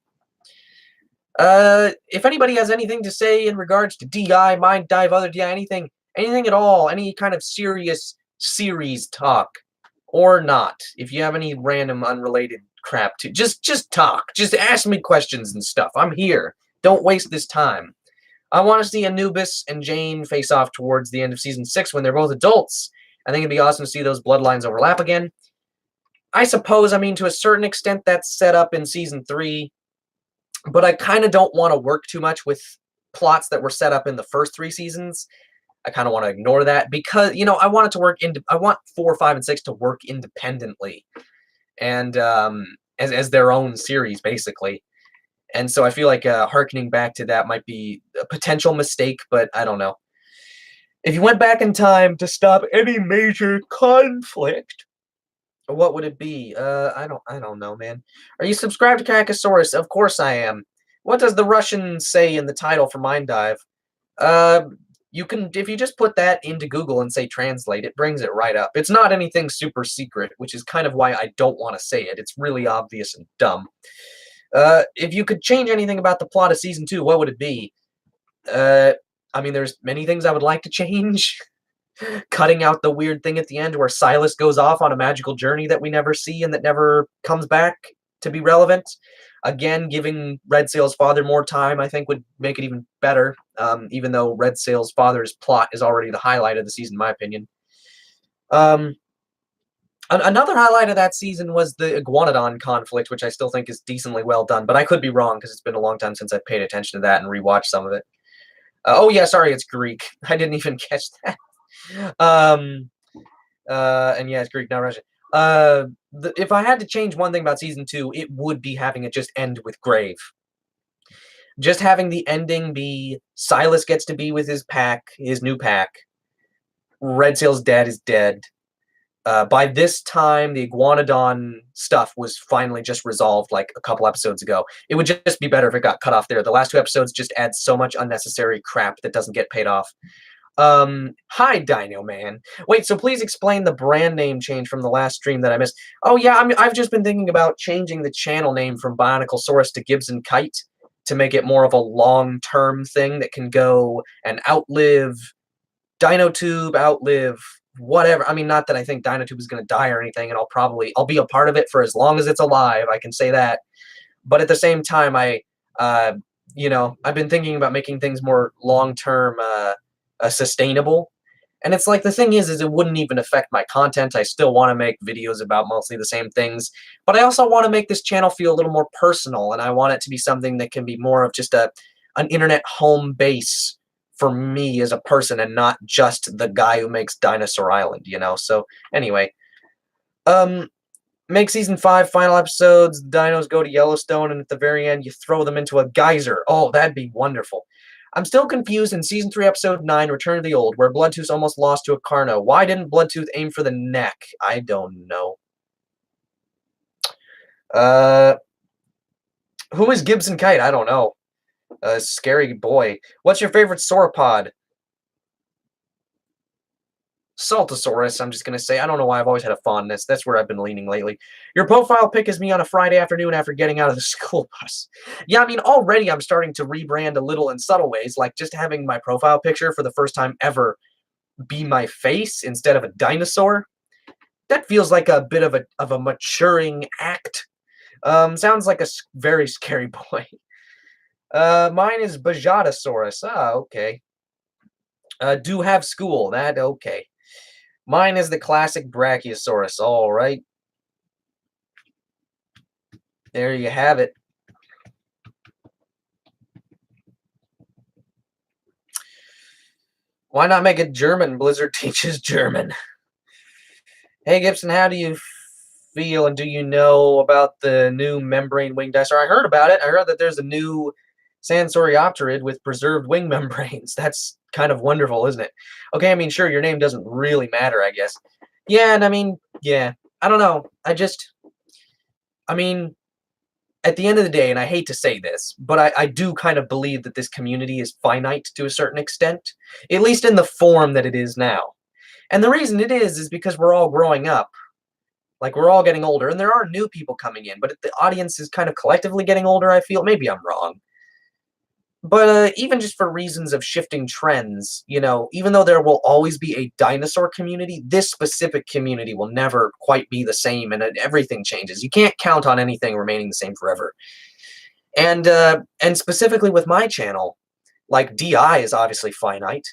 If anybody has anything to say in regards to DI, Mind Dive, other DI, anything at all, any kind of serious series talk, or not, if you have any random unrelated crap to just talk, just ask me questions and stuff. I'm here. Don't waste this time. I want to see Anubis and Jane face off towards the end of season 6 when they're both adults. I think it'd be awesome to see those bloodlines overlap again. I suppose, I mean, to a certain extent, that's set up in season 3, but I kind of don't want to work too much with plots that were set up in the first 3 seasons. I kind of want to ignore that because, you know, I want it to work I want 4, 5, and 6 to work independently and as their own series, basically. And so I feel like hearkening back to that might be a potential mistake, but I don't know. If you went back in time to stop any major conflict, what would it be? I don't know, man. Are you subscribed to Kakasaurus? Of course I am. What does the Russian say in the title for Mind Dive? You can, if you just put that into Google and say translate, it brings it right up. It's not anything super secret, which is kind of why I don't want to say it. It's really obvious and dumb. If you could change anything about the plot of season 2, what would it be? I mean, there's many things I would like to change. Cutting out the weird thing at the end where Silas goes off on a magical journey that we never see and that never comes back to be relevant. Again, giving Redsail's father more time, I think, would make it even better, even though Redsail's father's plot is already the highlight of the season, in my opinion. Another highlight of that season was the Iguanodon conflict, which I still think is decently well done, but I could be wrong because it's been a long time since I paid attention to that and rewatched some of it. Oh yeah, sorry, it's Greek. I didn't even catch that. And yeah, it's Greek, not Russian. If I had to change one thing about season 2, it would be having it just end with Grave. Just having the ending be Silas gets to be with his pack, his new pack. Redsail's dad is dead. By this time, the Iguanodon stuff was finally just resolved like a couple episodes ago. It would just be better if it got cut off there. The last 2 episodes just add so much unnecessary crap that doesn't get paid off. Hi, Dino Man. Wait, so please explain the brand name change from the last stream that I missed. Oh, yeah, I've just been thinking about changing the channel name from Bioniclesaurus to Gibson Kite to make it more of a long-term thing that can go and outlive DinoTube, outlive whatever. I mean, not that I think DinoTube is going to die or anything, and I'll be a part of it for as long as it's alive. I can say that. But at the same time, you know, I've been thinking about making things more long-term, sustainable. And it's like, the thing is it wouldn't even affect my content. I still want to make videos about mostly the same things, but I also want to make this channel feel a little more personal, and I want it to be something that can be more of just an internet home base for me as a person, and not just the guy who makes Dinosaur Island, you know? So, anyway. Make season 5 final episodes, dinos go to Yellowstone, and at the very end you throw them into a geyser. Oh, that'd be wonderful. I'm still confused in season 3 episode 9, Return of the Old, where Bloodtooth almost lost to a Carno. Why didn't Bloodtooth aim for the neck? I don't know. Who is Gibson Kite? I don't know. Scary boy. What's your favorite sauropod? Saltosaurus, I'm just going to say. I don't know why I've always had a fondness. That's where I've been leaning lately. Your profile pic is me on a Friday afternoon after getting out of the school bus. Yeah, I mean, already I'm starting to rebrand a little in subtle ways, like just having my profile picture for the first time ever be my face instead of a dinosaur. That feels like a bit of a maturing act. Sounds like a very scary boy. Mine is Bajatosaurus. Ah, okay. Do have school. That okay. Mine is the classic Brachiosaurus. All right. There you have it. Why not make it German? Blizzard teaches German. Hey, Gibson, how do you feel, and do you know about the new membrane wing dinosaur? I heard about it. I heard that there's a new Sansoriopterid with preserved wing membranes. That's kind of wonderful, isn't it? Okay, I mean, sure, your name doesn't really matter, I guess. Yeah, and I mean, yeah, I don't know. I mean, at the end of the day, and I hate to say this, but I do kind of believe that this community is finite to a certain extent, at least in the form that it is now. And the reason it is because we're all growing up. Like, we're all getting older, and there are new people coming in, but the audience is kind of collectively getting older, I feel. Maybe I'm wrong. But even just for reasons of shifting trends, you know, even though there will always be a dinosaur community, this specific community will never quite be the same, and everything changes. You can't count on anything remaining the same forever. And specifically with my channel, like, DI is obviously finite,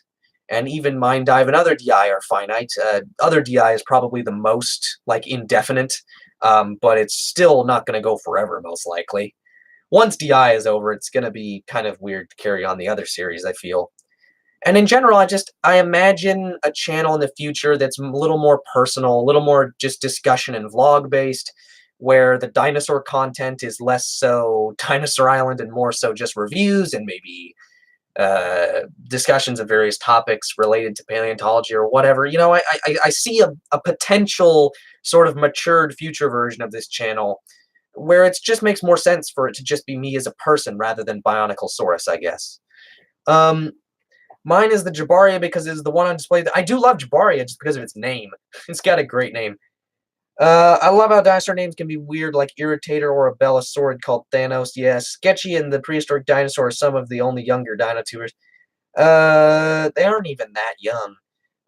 and even Mind Dive and other DI are finite. Other DI is probably the most, like, indefinite, but it's still not going to go forever, most likely. Once DI is over, it's going to be kind of weird to carry on the other series, I feel. And in general, I imagine a channel in the future that's a little more personal, a little more just discussion and vlog-based, where the dinosaur content is less so Dinosaur Island and more so just reviews and maybe discussions of various topics related to paleontology or whatever. You know, I see a potential sort of matured future version of this channel where it just makes more sense for it to just be me as a person rather than Bionicle-saurus, I guess. Mine is the Jabaria because it is the one on display. I do love Jabaria just because of its name. It's got a great name. I love how dinosaur names can be weird, like Irritator or a Bellisaurid called Thanos. Yeah, Sketchy and the Prehistoric Dinosaur are some of the only younger dinotubers. They aren't even that young.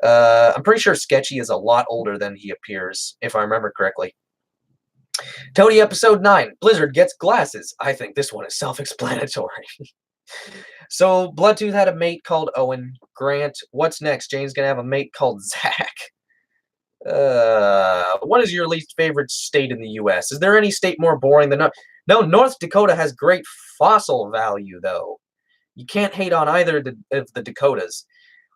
I'm pretty sure Sketchy is a lot older than he appears, if I remember correctly. Tony, episode 9. Blizzard gets glasses. I think this one is self-explanatory. So, Bloodtooth had a mate called Owen. Grant, what's next? Jane's gonna have a mate called Zach. What is your least favorite state in the U.S.? Is there any state more boring than... No, North Dakota has great fossil value, though. You can't hate on either of the Dakotas.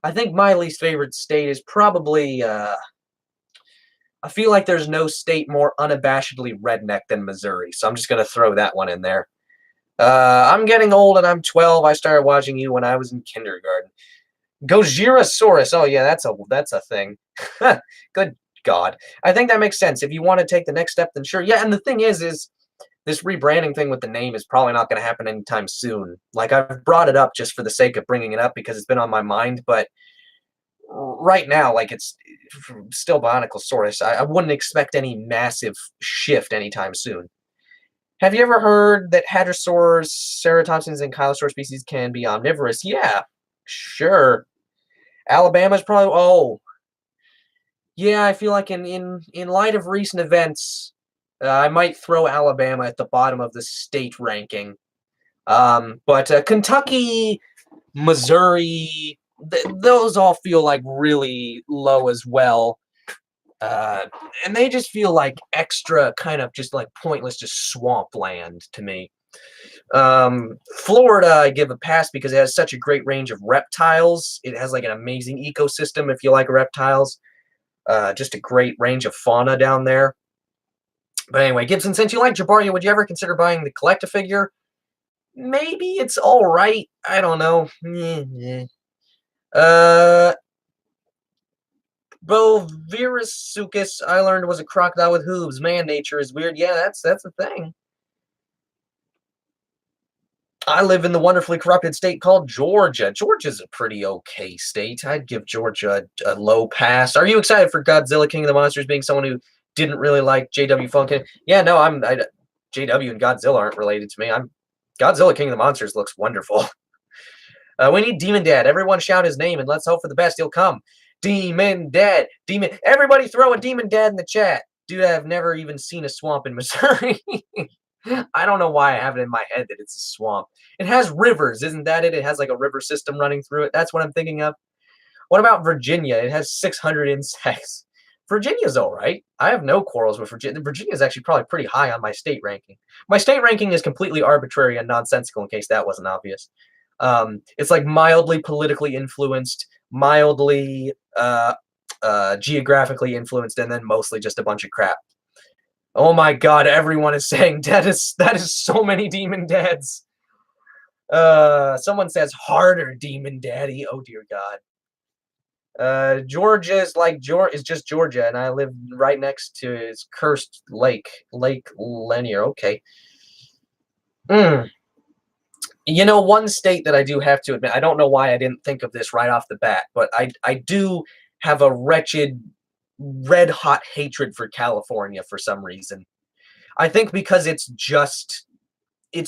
I think my least favorite state is probably... I feel like there's no state more unabashedly redneck than Missouri, so I'm just going to throw that one in there. I'm getting old and I'm 12. I started watching you when I was in kindergarten. Gojirasaurus. Oh, yeah, that's a thing. Good God. I think that makes sense. If you want to take the next step, then sure. Yeah, and the thing is this rebranding thing with the name is probably not going to happen anytime soon. Like, I've brought it up just for the sake of bringing it up because it's been on my mind, but right now, like, it's still Bionicle-saurus. I wouldn't expect any massive shift anytime soon. Have you ever heard that hadrosaurs, ceratopsians, and chylosaur species can be omnivorous? Yeah, sure. Alabama's probably... Oh. Yeah, I feel like in light of recent events, I might throw Alabama at the bottom of the state ranking. But Kentucky, Missouri... those all feel like really low as well. And they just feel like extra kind of just like pointless, just swampland to me. Florida, I give a pass because it has such a great range of reptiles. It has like an amazing ecosystem if you like reptiles. Just a great range of fauna down there. But anyway, Gibson, since you like Jabaria, would you ever consider buying the collector figure? Maybe it's all right. I don't know. Uh, Bovirisuchus, I learned was a crocodile with hooves. Man, nature is weird. Yeah, that's the thing. I live in the wonderfully corrupted state called Georgia. Georgia's a pretty okay state. I'd give Georgia a low pass. Are you excited for Godzilla King of the Monsters being someone who didn't really like JW Funkin? Yeah, no, JW and Godzilla aren't related to me. Godzilla King of the Monsters looks wonderful. We need Demon Dad. Everyone shout his name and let's hope for the best. He'll come. Demon Dad. Demon. Everybody throw a Demon Dad in the chat. Dude, I've never even seen a swamp in Missouri. I don't know why I have it in my head that it's a swamp. It has rivers, isn't that it? It has like a river system running through it. That's what I'm thinking of. What about Virginia? It has 600 insects. Virginia's all right. I have no quarrels with Virginia. Virginia is actually probably pretty high on my state ranking. My state ranking is completely arbitrary and nonsensical, in case that wasn't obvious. It's like mildly politically influenced, mildly geographically influenced, and then mostly just a bunch of crap. Oh my god, everyone is saying that is so many Demon Dads. Someone says harder Demon Daddy. Oh dear god. Georgia is just Georgia, and I live right next to its cursed Lake Lanier. Okay. You know, one state that I do have to admit, I don't know why I didn't think of this right off the bat, but I do have a wretched, red-hot hatred for California for some reason. I think because it's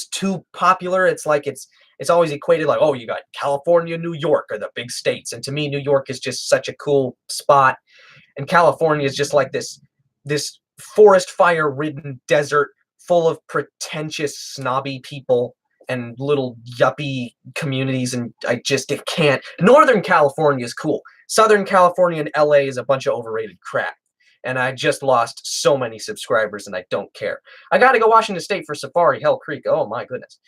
too popular. It's like it's always equated like, oh, you got California, New York are the big states, and to me, New York is just such a cool spot, and California is just like this forest fire-ridden desert full of pretentious, snobby people and little yuppie communities, and it can't. Northern California is cool. Southern California and LA is a bunch of overrated crap. And I just lost so many subscribers, and I don't care. I gotta go Washington State for Safari, Hell Creek. Oh my goodness.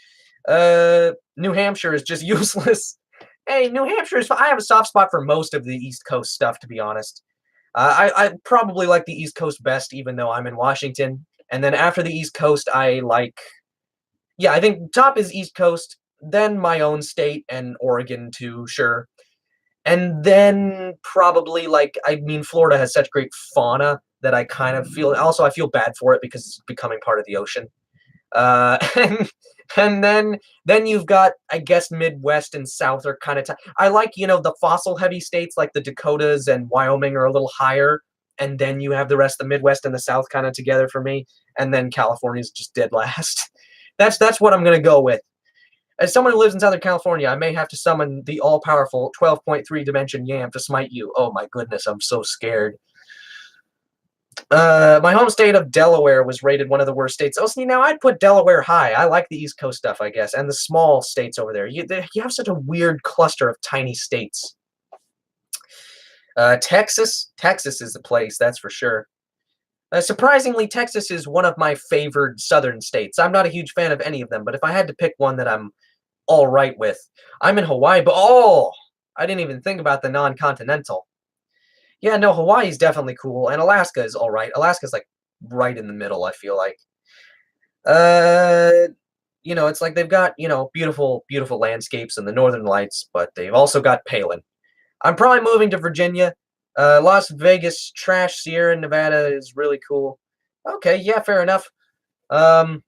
New Hampshire is just useless. Hey, New Hampshire is. I have a soft spot for most of the East Coast stuff, to be honest. I probably like the East Coast best, even though I'm in Washington. And then after the East Coast, I like. Yeah, I think top is East Coast, then my own state and Oregon too, sure. And then probably Florida has such great fauna that I kind of feel. Also, I feel bad for it because it's becoming part of the ocean. And then you've got, I guess, Midwest and South are kind of. I like the fossil heavy states like the Dakotas and Wyoming are a little higher, and then you have the rest of the Midwest and the South kind of together for me, and then California's just dead last. That's what I'm gonna go with. As someone who lives in Southern California, I may have to summon the all-powerful 12.3 dimension Yam to smite you. Oh my goodness, I'm so scared. My home state of Delaware was rated one of the worst states. Oh, see, now I'd put Delaware high. I like the East Coast stuff, I guess, and the small states over there. You have such a weird cluster of tiny states. Texas is the place, that's for sure. Surprisingly, Texas is one of my favored southern states. I'm not a huge fan of any of them, but if I had to pick one that I'm all right with, I'm in Hawaii, but I didn't even think about the non-continental. Yeah, no, Hawaii's definitely cool, and Alaska is all right. Alaska's like right in the middle, I feel like. It's like they've got, beautiful, beautiful landscapes and the northern lights, but they've also got Palin. I'm probably moving to Virginia. Las Vegas, trash, Sierra Nevada is really cool. Okay, yeah, fair enough. I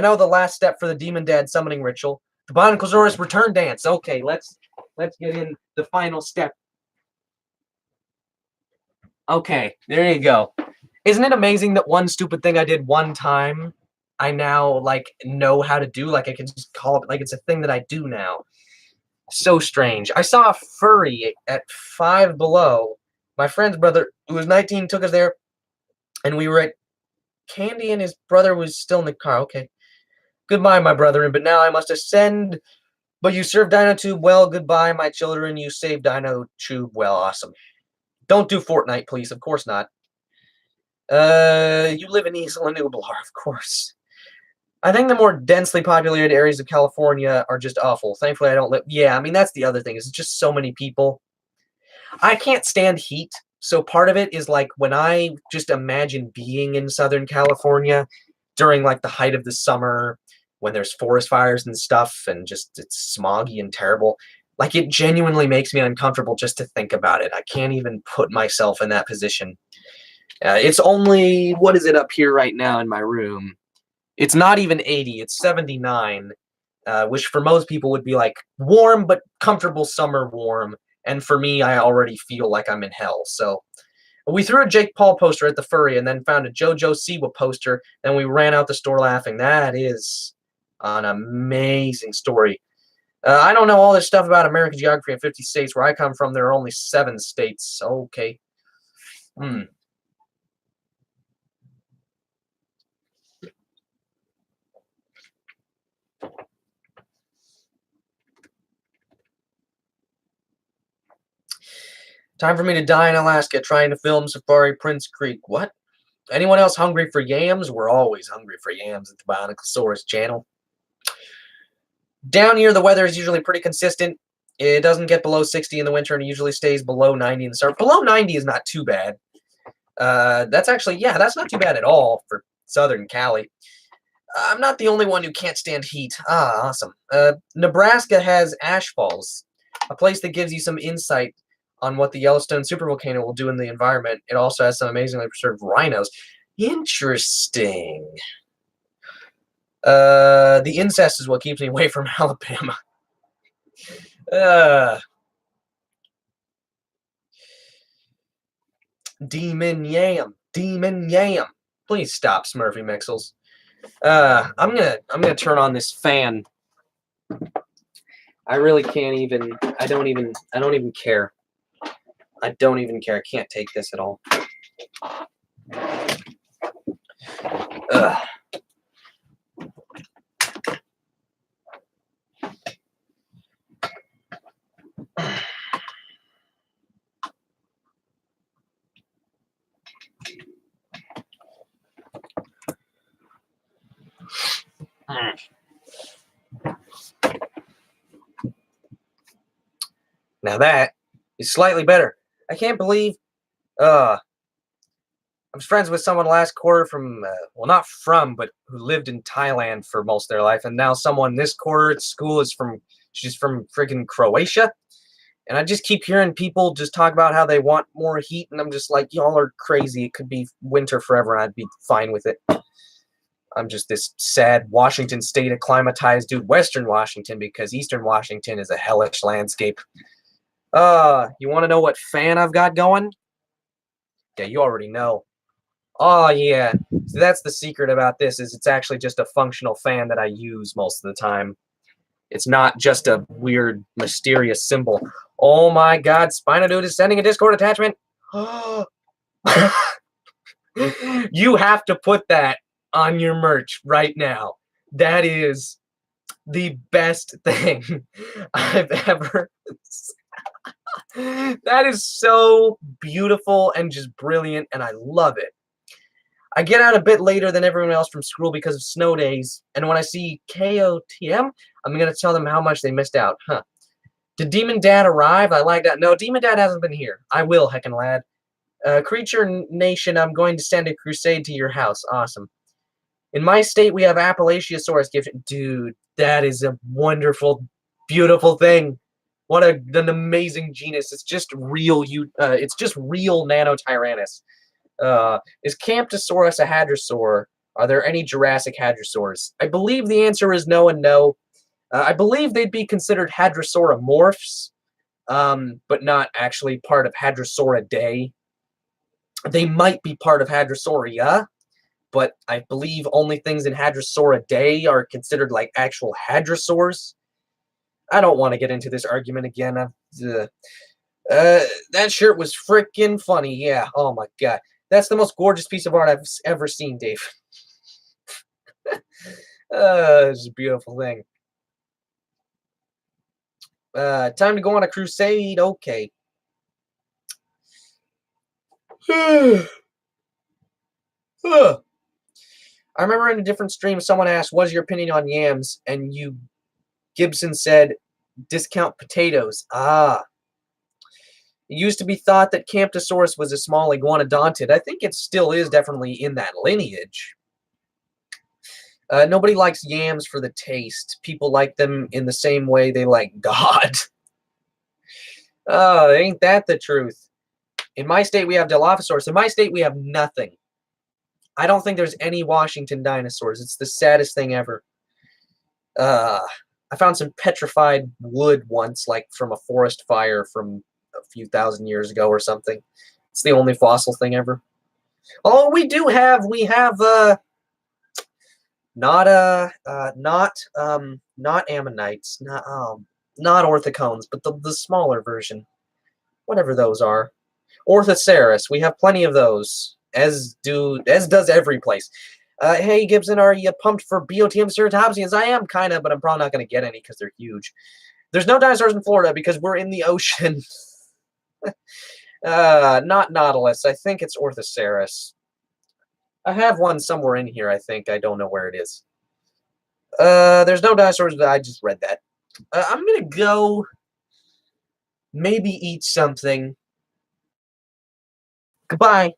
know the last step for the Demon Dad summoning ritual. The Bonkosaurus return dance. Okay, let's get in the final step. Okay, there you go. Isn't it amazing that one stupid thing I did one time, I now, know how to do? I can just call it, it's a thing that I do now. So strange. I saw a furry at Five Below. My friend's brother, who was 19, took us there, and we were at Candy, and his brother was still in the car. Okay. Goodbye, my brother, but now I must ascend But you serve DinoTube well. Goodbye, my children. You save DinoTube well. Awesome. Don't do Fortnite, please. Of course not. You live in Isla Nublar, of course. I think the more densely populated areas of California are just awful. Thankfully, I don't live... Yeah, I mean, that's the other thing. Is just so many people. I can't stand heat. So part of it is, like, when I just imagine being in Southern California during, like, the height of the summer, when there's forest fires and stuff, and just it's smoggy and terrible, like, it genuinely makes me uncomfortable just to think about it. I can't even put myself in that position. It's only... What is it up here right now in my room? It's not even 80. It's 79, which for most people would be, like, warm but comfortable summer warm. And for me, I already feel like I'm in hell. So we threw a Jake Paul poster at the furry and then found a JoJo Siwa poster. And we ran out the store laughing. That is an amazing story. I don't know all this stuff about American geography in 50 states. Where I come from, there are only 7 states. Okay. Time for me to die in Alaska trying to film Safari Prince Creek. What? Anyone else hungry for yams? We're always hungry for yams at the Bionicosaurus channel. Down here, the weather is usually pretty consistent. It doesn't get below 60 in the winter, and it usually stays below 90 in the summer. Below 90 is not too bad. That's actually, yeah, that's not too bad at all for Southern Cali. I'm not the only one who can't stand heat. Ah, awesome. Nebraska has ash falls, a place that gives you some insight on what the Yellowstone supervolcano will do in the environment. It also has some amazingly preserved rhinos. Interesting. The incest is what keeps me away from Alabama. Demon Yam. Demon Yam. Please stop, Smurfy Mixels. I'm gonna turn on this fan. I really can't even. I don't even care. I don't even care. I can't take this at all. Ugh. Now that is slightly better. I can't believe, I was friends with someone last quarter from, well, not from, but who lived in Thailand for most of their life, and now someone this quarter at school is from, she's from friggin' Croatia, and I just keep hearing people just talk about how they want more heat, and I'm just like, y'all are crazy. It could be winter forever, and I'd be fine with it. I'm just this sad Washington State acclimatized dude, Western Washington, because Eastern Washington is a hellish landscape. You want to know what fan I've got going? Yeah, you already know. Oh, yeah. So that's the secret about this, is it's actually just a functional fan that I use most of the time. It's not just a weird, mysterious symbol. Oh my god, Spinodude is sending a Discord attachment. You have to put that on your merch right now. That is the best thing I've ever That is so beautiful and just brilliant, and I love it. I get out a bit later than everyone else from school because of snow days, and when I see KOTM, I'm going to tell them how much they missed out. Huh. Did Demon Dad arrive? I like that. No, Demon Dad hasn't been here. I will, heckin' lad. Creature Nation, I'm going to send a crusade to your house. Awesome. In my state, we have Appalachiosaurus gift. Dude, that is a wonderful, beautiful thing. What an amazing genus. It's just real. It's just real Nanotyrannus. Is Camptosaurus a hadrosaur? Are there any Jurassic hadrosaurs? I believe the answer is no and no. I believe they'd be considered hadrosauromorphs, but not actually part of Hadrosauridae. They might be part of Hadrosauria, but I believe only things in Hadrosauridae are considered like actual hadrosaurs. I don't want to get into this argument again. That shirt was freaking funny. Yeah. Oh my god. That's the most gorgeous piece of art I've ever seen, Dave. It's a beautiful thing. Time to go on a crusade. Okay. I remember in a different stream, someone asked, "What is your opinion on yams?" And Gibson said, "Discount potatoes." Ah, it used to be thought that Camptosaurus was a small iguanodontid. I think it still is definitely in that lineage. Nobody likes yams for the taste. People like them in the same way they like God. Oh, ain't that the truth? In my state, we have Dilophosaurus. In my state, we have nothing. I don't think there's any Washington dinosaurs. It's the saddest thing ever. Uh, I found some petrified wood once, like from a forest fire from a few thousand years ago or something. It's the only fossil thing ever. Oh, we have not ammonites, not orthocones, but the smaller version, whatever those are. Orthoceras, we have plenty of those, as does every place. Hey Gibson, are you pumped for BOTM ceratopsians? I am kinda, but I'm probably not gonna get any because they're huge. There's no dinosaurs in Florida because we're in the ocean. Not Nautilus. I think it's Orthoceras. I have one somewhere in here, I think. I don't know where it is. There's no dinosaurs, but I just read that. I'm gonna go maybe eat something. Goodbye.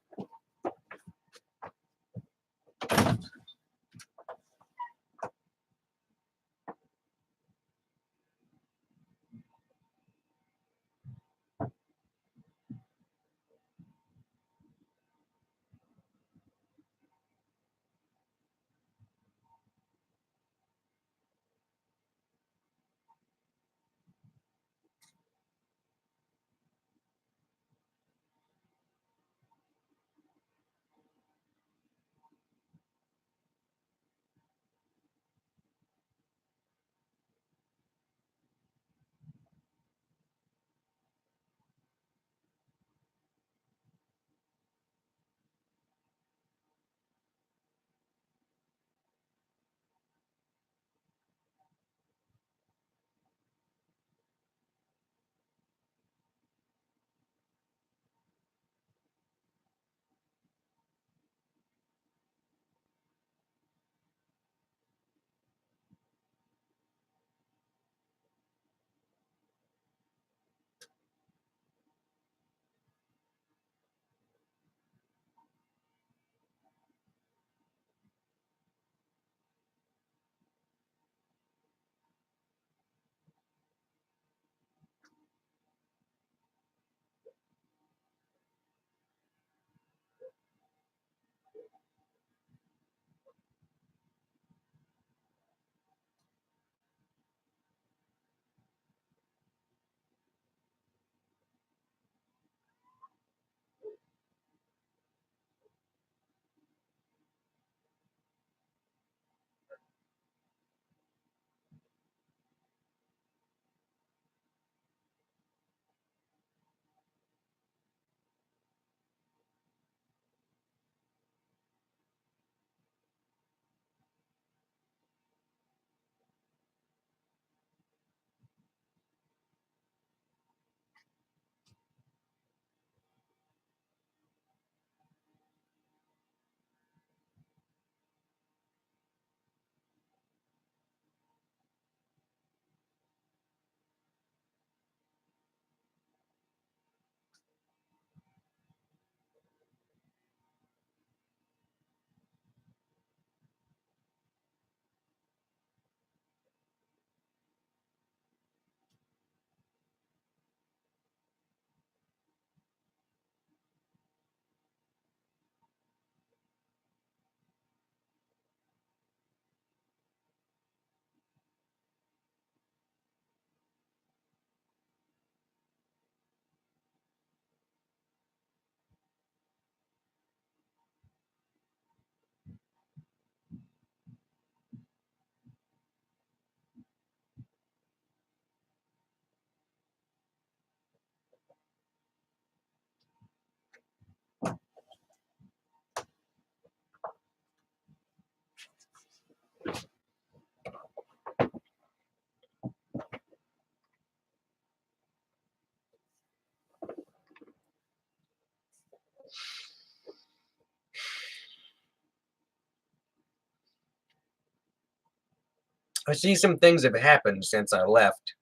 I see some things have happened since I left.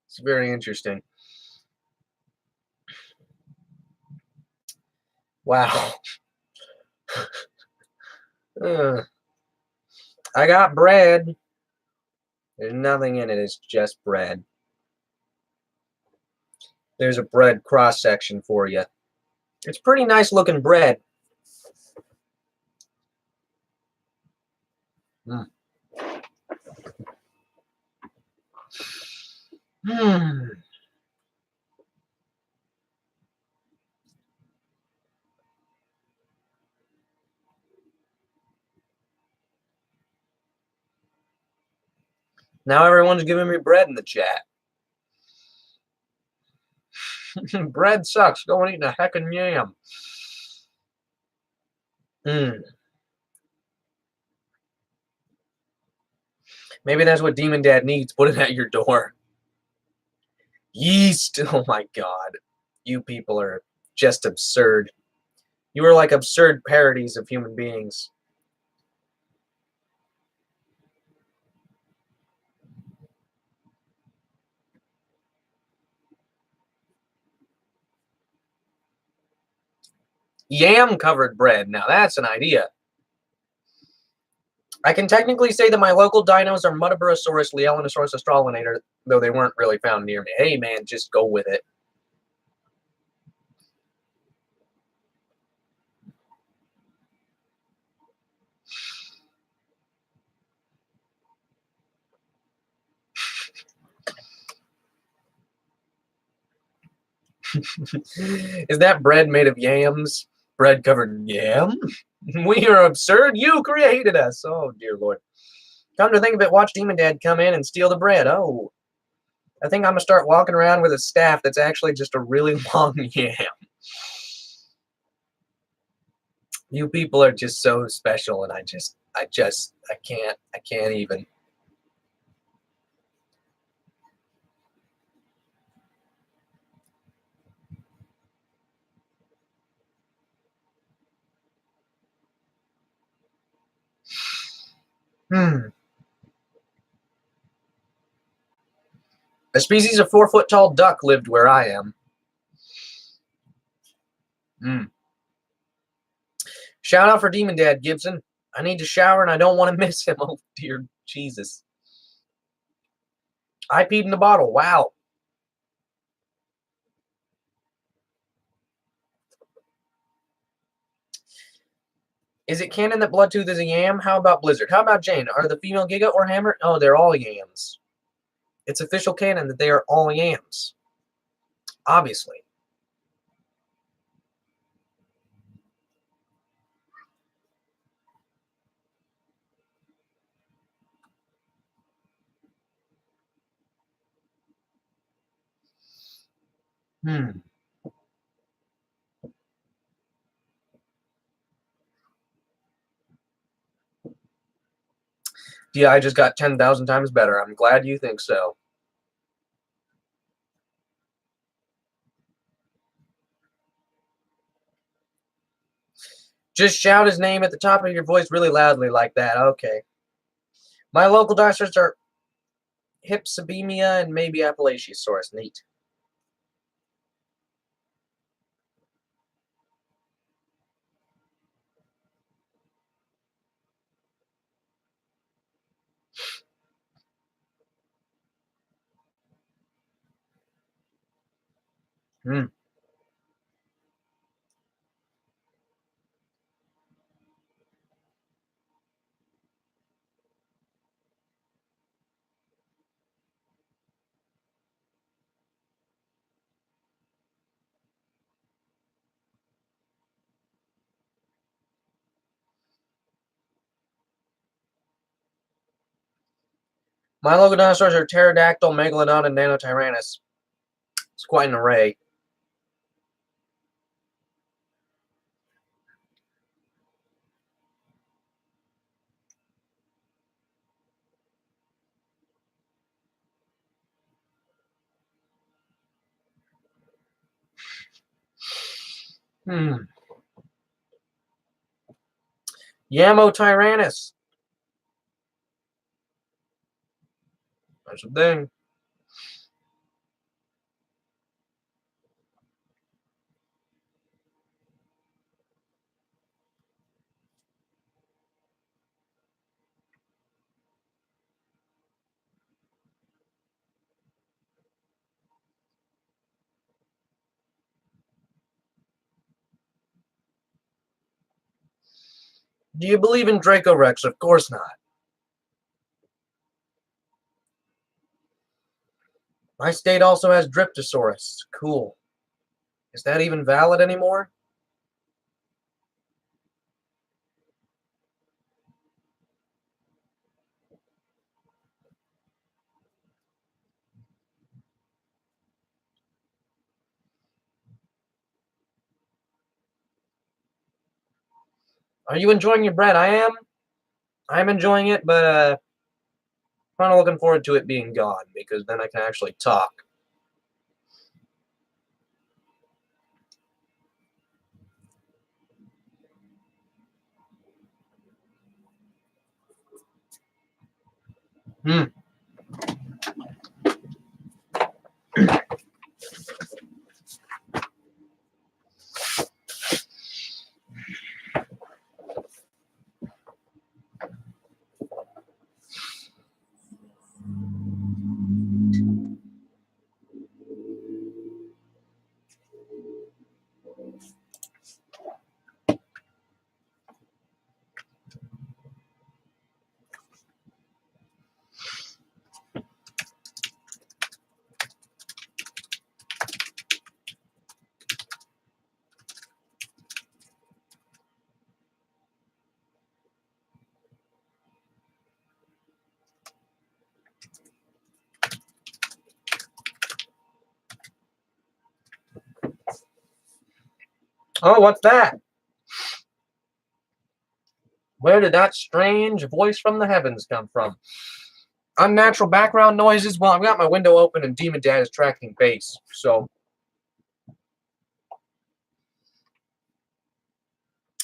It's very interesting. Wow. Uh, I got bread. There's nothing in it. It's just bread. There's a bread cross section for you. It's pretty nice looking bread. Mm. Hmm. Now everyone's giving me bread in the chat. Bread sucks. Go and eat a heckin' yam. Hmm. Maybe that's what Demon Dad needs. Put it at your door. Yeast. Oh my god. You people are just absurd. You are like absurd parodies of human beings. Yam covered bread. Now that's an idea. I can technically say that my local dinos are Muttaburrasaurus, Leelanosaurus, Australinator, though they weren't really found near me. Hey man, just go with it. Is that bread made of yams? Bread covered in yam? We are absurd. You created us. Oh, dear Lord. Come to think of it, watch Demon Dad come in and steal the bread. Oh, I think I'm going to start walking around with a staff that's actually just a really long yam. You people are just so special, and I can't even. Hmm. A species of 4-foot tall duck lived where I am. Hmm. Shout out for Demon Dad, Gibson. I need to shower and I don't want to miss him. Oh, dear Jesus. I peed in the bottle. Wow. Is it canon that Bloodtooth is a yam? How about Blizzard? How about Jane? Are the female Giga or Hammer? Oh, they're all yams. It's official canon that they are all yams. Obviously. Hmm. Yeah, I just got 10,000 times better. I'm glad you think so. Just shout his name at the top of your voice really loudly like that. Okay. My local dinosaurs are Hypsibemia and maybe Appalachiosaurus. Neat. Hmm. My local dinosaurs are Pterodactyl, Megalodon, and Nanotyrannus. It's quite an array. Yamo tyrannus. That's a thing. Do you believe in Draco Rex? Of course not. My state also has Dryptosaurus. Cool. Is that even valid anymore? Are you enjoying your bread? I am. I'm enjoying it, but kind of looking forward to it being gone, because then I can actually talk. Oh, what's that? Where did that strange voice from the heavens come from? Unnatural background noises? Well, I've got my window open and Demon Dad is tracking base, so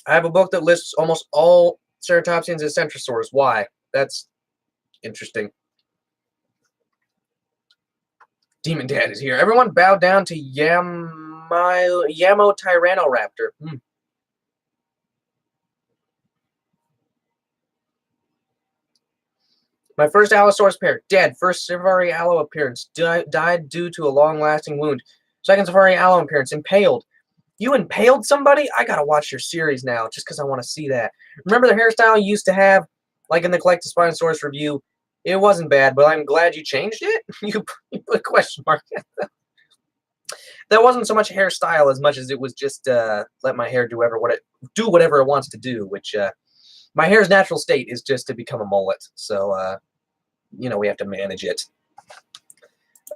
I have a book that lists almost all ceratopsians as centrosaurs. Why? That's interesting. Demon Dad is here. Everyone bow down to Yamo Tyrannoraptor. My first Allosaurus pair, dead. First Safari Allo appearance, died due to a long-lasting wound. Second Safari Allo appearance, impaled. You impaled somebody? I gotta watch your series now, just because I want to see that. Remember the hairstyle you used to have, like in the Collected Spinosaurus review? It wasn't bad, but I'm glad you changed it. You put a question mark. That wasn't so much hairstyle as much as it was just let my hair do whatever it wants to do. Which my hair's natural state is just to become a mullet. So we have to manage it.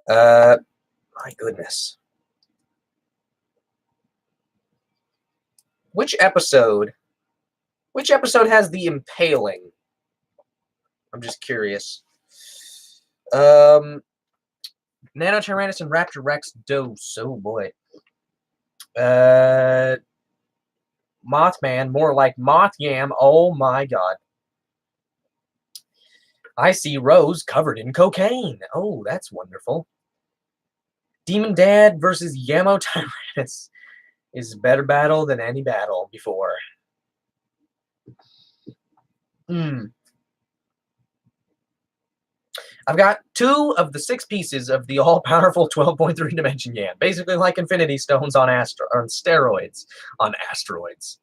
My goodness. Which episode has the impaling? I'm just curious. Nanotyrannus and Raptor Rex dose. Oh boy. Mothman, more like Moth Yam. Oh my god. I see Rose covered in cocaine. Oh, that's wonderful. Demon Dad versus Yamo Tyrannus is a better battle than any battle before. I've got 2 of the 6 pieces of the all-powerful 12.3 dimension Yan. Basically like Infinity Stones on steroids. On asteroids.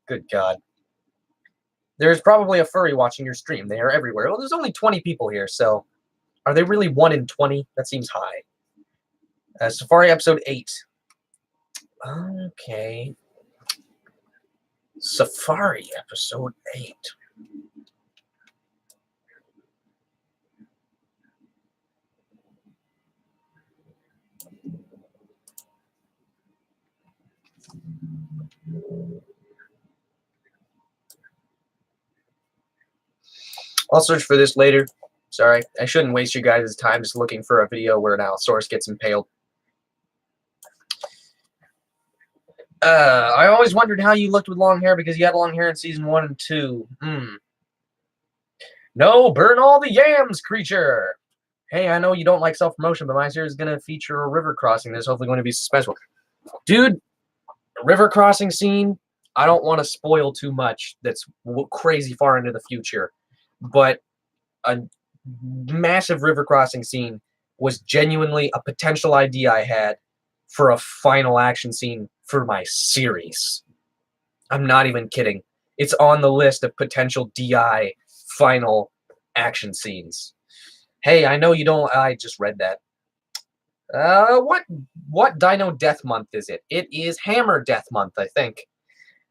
Good God. There's probably a furry watching your stream. They are everywhere. Well, there's only 20 people here, so are they really 1 in 20? That seems high. Safari episode 8. Okay. Safari episode 8. I'll search for this later. Sorry, I shouldn't waste you guys' time just looking for a video where an Allosaurus gets impaled. I always wondered how you looked with long hair because you had long hair in season 1 and 2. No, burn all the yams, creature! Hey, I know you don't like self-promotion, but my series is going to feature a river crossing. There's hopefully going to be special. Dude, river crossing scene, I don't want to spoil too much that's crazy far into the future, but a massive river crossing scene was genuinely a potential idea I had for a final action scene for my series. I'm not even kidding. It's on the list of potential DI final action scenes. Hey, I know you don't... I just read that. What Dino Death Month is it? It is Hammer Death Month, I think.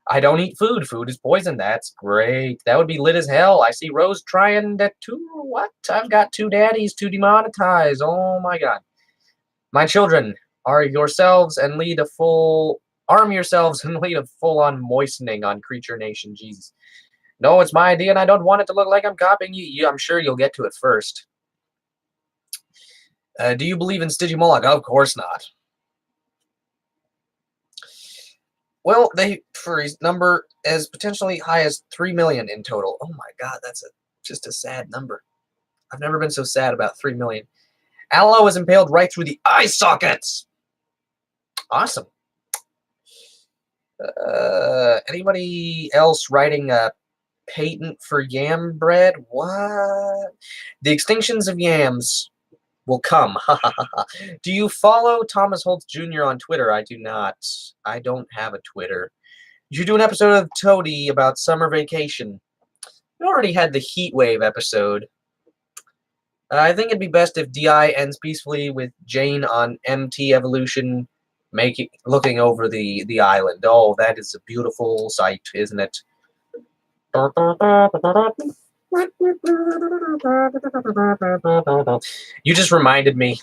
I don't eat food. Food is poison. That's great. That would be lit as hell. I see Rose trying that too. What? I've got 2 daddies to demonetize. Oh my god. My children, arm yourselves and lead a full-on moistening on Creature Nation. Jesus. No, it's my idea and I don't want it to look like I'm copying you. I'm sure you'll get to it first. Do you believe in Stygimoloch? Of course not. Well, for his number as potentially high as 3 million in total. Oh my god, that's just a sad number. I've never been so sad about 3 million. Aloe is impaled right through the eye sockets. Awesome. Anybody else writing a patent for yam bread? What? The extinctions of yams will come. Do you follow Thomas Holtz Jr. on Twitter? I do not. I don't have a Twitter. You should do an episode of Toady about summer vacation. We already had the heat wave episode. I think it'd be best if DI ends peacefully with Jane on MT Evolution looking over the island. Oh, that is a beautiful sight, isn't it? You just reminded me.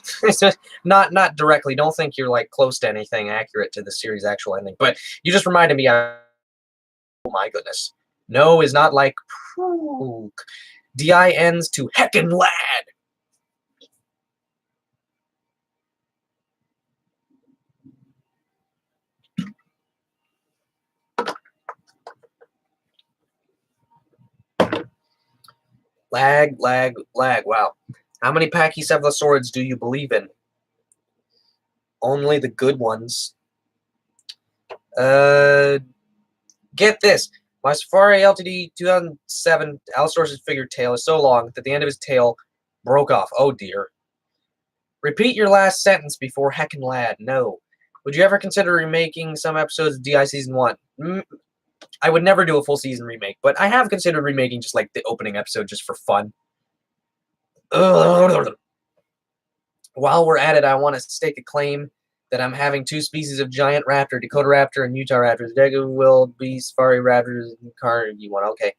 not directly. Don't think you're like close to anything accurate to the series' actual ending. But you just reminded me. Oh my goodness. No is not like Prook. DI ends to heckin' lad. Lag, lag, lag. Wow. How many Pachycephalosaurids do you believe in? Only the good ones. Get this. My Safari LTD 2007 Allosaurus figure tail is so long that the end of his tail broke off. Oh dear. Repeat your last sentence before heckin' lad. No. Would you ever consider remaking some episodes of DI Season 1? I would never do a full season remake, but I have considered remaking just like the opening episode just for fun. While we're at it, I want to stake a claim that I'm having 2 species of giant raptor, Dakota raptor and Utah raptor. The Daegu will be Safari raptors and Carnegie one. Okay.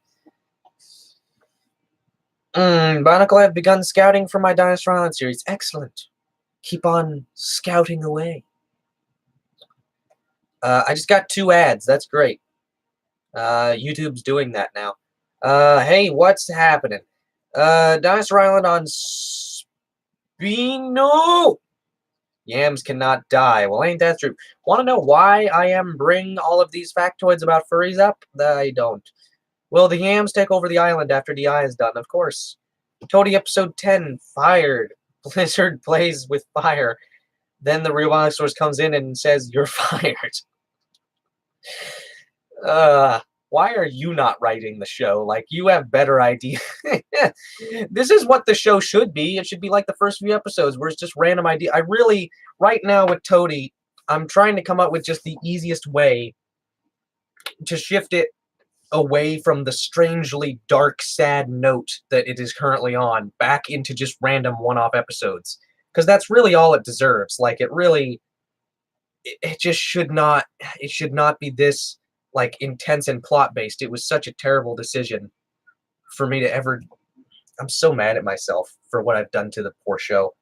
Barnacle, I've begun scouting for my Dinosaur Island series. Excellent. Keep on scouting away. I just got 2 ads. That's great. YouTube's doing that now. Hey, what's happening? Dinosaur Island on Spino. Yams cannot die. Well, ain't that true? Want to know why I am bringing all of these factoids about furries up? I don't. Will the yams take over the island after DI is done? Of course. Toady episode 10, fired. Blizzard plays with fire. Then the real source comes in and says, you're fired. Why are you not writing the show? Like, you have better ideas. This is what the show should be. It should be like the first few episodes where it's just random idea. I really, right now with Toady, I'm trying to come up with just the easiest way to shift it away from the strangely dark, sad note that it is currently on back into just random one-off episodes. Because that's really all it deserves. Like, it really, it just should not be this like intense and plot based. It was such a terrible decision for me to ever. I'm so mad at myself for what I've done to the poor show.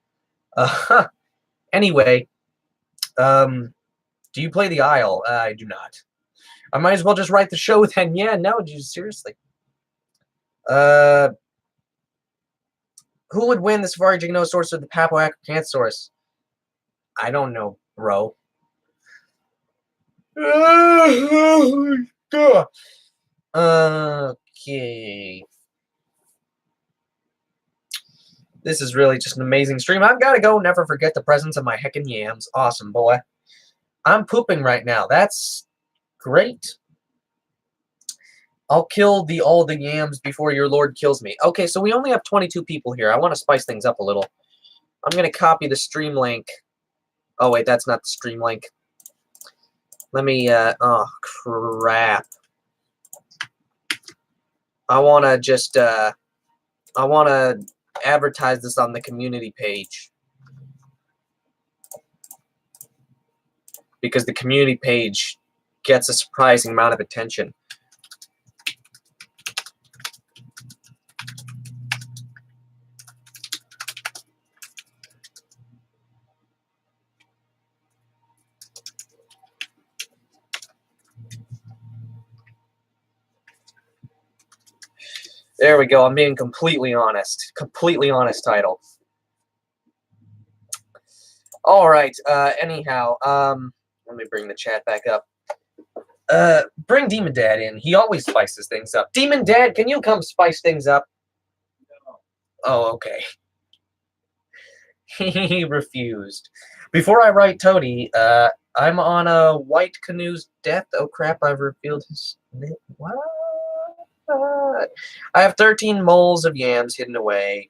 Anyway, do you play the Isle? I do not. I might as well just write the show then. Yeah, no, dude, seriously. Who would win the Safari Giganosaurus or the Papoacanthosaurus? I don't know, bro. Okay. This is really just an amazing stream. I've got to go. Never forget the presence of my heckin' yams. Awesome, boy. I'm pooping right now. That's great. I'll kill all the yams before your lord kills me. Okay, so we only have 22 people here. I want to spice things up a little. I'm going to copy the stream link. Oh, wait, that's not the stream link. Let me, oh, crap. I want to just, I want to advertise this on the community page. Because the community page gets a surprising amount of attention. There we go. I'm being completely honest. Completely honest title. All right. Anyhow, let me bring the chat back up. Bring Demon Dad in. He always spices things up. Demon Dad, can you come spice things up? No. Oh, okay. He refused. Before I write Toady, I'm on a White Canoe's death. Oh crap! I've revealed his name. What? I have 13 moles of yams hidden away,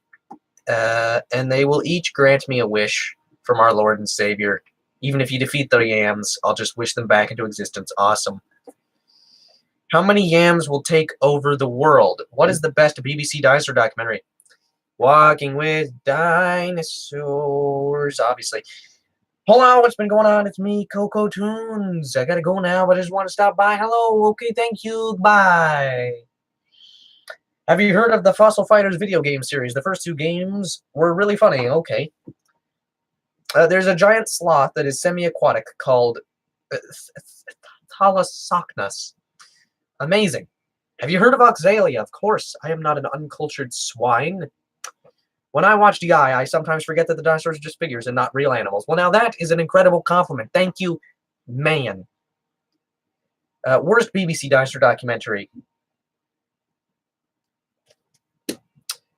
and they will each grant me a wish from our Lord and Savior. Even if you defeat the yams, I'll just wish them back into existence. Awesome. How many yams will take over the world? What is the best BBC dinosaur documentary? Walking with Dinosaurs, obviously. Hello, what's been going on? It's me, Coco Tunes. I gotta go now, but I just want to stop by. Hello, okay, thank you, bye. Have you heard of the Fossil Fighters video game series? The first two games were really funny. Okay. There's a giant sloth that is semi-aquatic called Thalassocnus. Amazing. Have you heard of Oxalia? Of course. I am not an uncultured swine. When I watch DI, I sometimes forget that the dinosaurs are just figures and not real animals. Well, now that is an incredible compliment. Thank you, man. Worst BBC dinosaur documentary.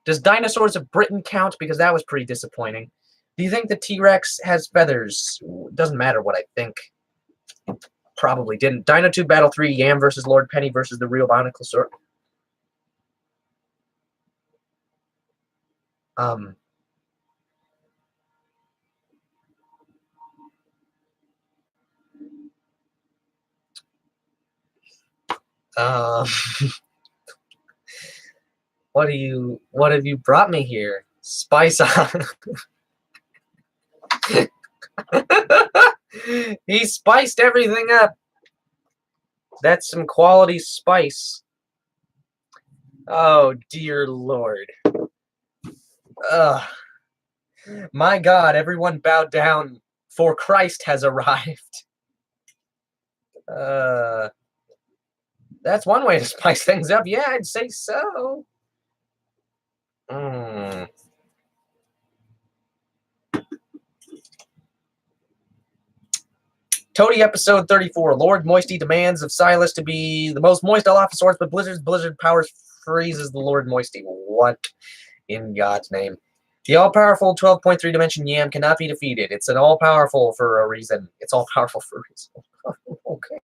Does Dinosaurs of Britain count? Because that was pretty disappointing. Do you think the T-Rex has feathers? Doesn't matter what I think. Probably didn't. Dino 2 Battle 3, Yam versus Lord Penny versus the real Bionicle. What have you brought me here? Spice on. He spiced everything up. That's some quality spice. Oh, dear Lord. My God, everyone bowed down, for Christ has arrived. That's one way to spice things up. Yeah, I'd say so. Toady episode 34. Lord Moisty demands of Silas to be the most moist Dilophosaurus, but Blizzard powers freezes the Lord Moisty. What in God's name? The all-powerful 12.3 dimension Yam cannot be defeated. It's an all-powerful for a reason. It's all-powerful for a reason. Okay.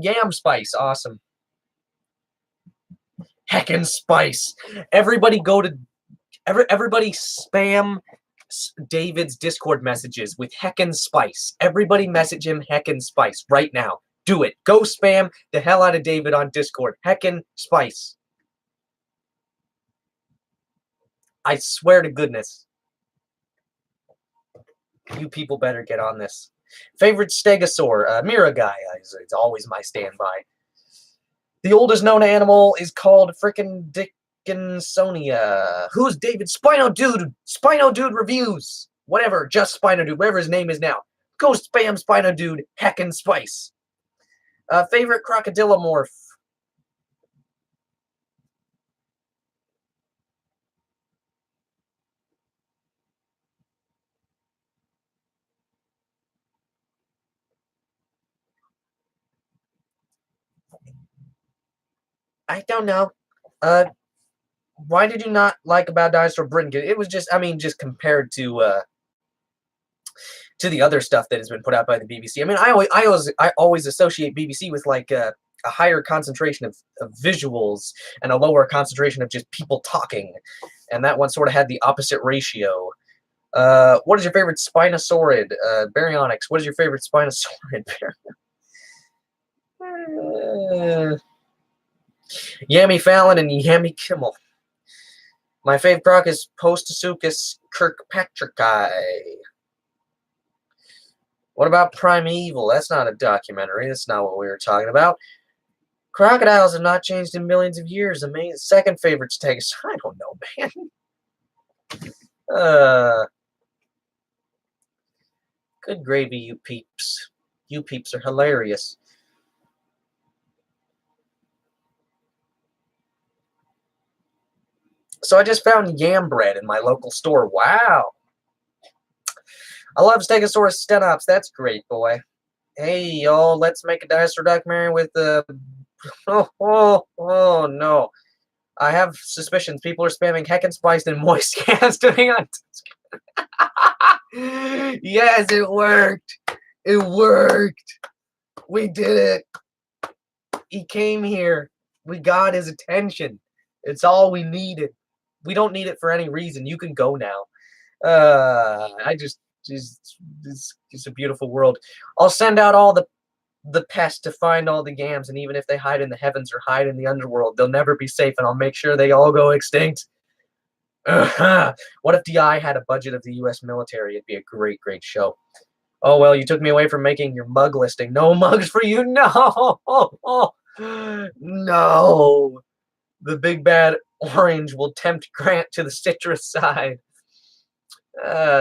Yam spice. Awesome. Heckin' spice. Everybody go to... Everybody spam David's Discord messages with heckin' spice. Everybody message him heckin' spice right now. Do it. Go spam the hell out of David on Discord. Heckin' spice. I swear to goodness. You people better get on this. Favorite stegosaur? Miragai. It's always my standby. The oldest known animal is called frickin' Dickinsonia. Who's David? Spino Dude! Spino Dude reviews! Whatever, just Spino Dude, whatever his name is now. Go spam Spino Dude, heckin' spice. Favorite crocodilomorph? I don't know. Uh, why did you not like About Dinosaur Britain? It was just, I mean, just compared to the other stuff that has been put out by the BBC. I mean, I always associate BBC with like a higher concentration of visuals and a lower concentration of just people talking, and that one sort of had the opposite ratio. What is your favorite Spinosaurid? Baryonyx. What is your favorite Spinosaurid? Yami Fallon and Yami Kimmel. My favorite croc is Postasuchus kirkpatricki. What about Primeval? That's not a documentary. That's not what we were talking about. Crocodiles have not changed in millions of years. Amazing. Second favorite steaks. I don't know, man. Good gravy, you peeps. You peeps are hilarious. So I just found yam bread in my local store. Wow. I love Stegosaurus stenops. That's great, boy. Hey, y'all, let's make a dinosaur documentary with oh, no. I have suspicions. People are spamming heckin' spiced and moist cans doing on. Yes, it worked. It worked. We did it. He came here. We got his attention. It's all we needed. We don't need it for any reason. You can go now. It's a beautiful world. I'll send out all the pests to find all the yams, and even if they hide in the heavens or hide in the underworld, they'll never be safe, and I'll make sure they all go extinct. What if DI had a budget of the U.S. military? It'd be a great, great show. Oh, well, you took me away from making your mug listing. No mugs for you? No! No! The big bad orange will tempt Grant to the citrus side.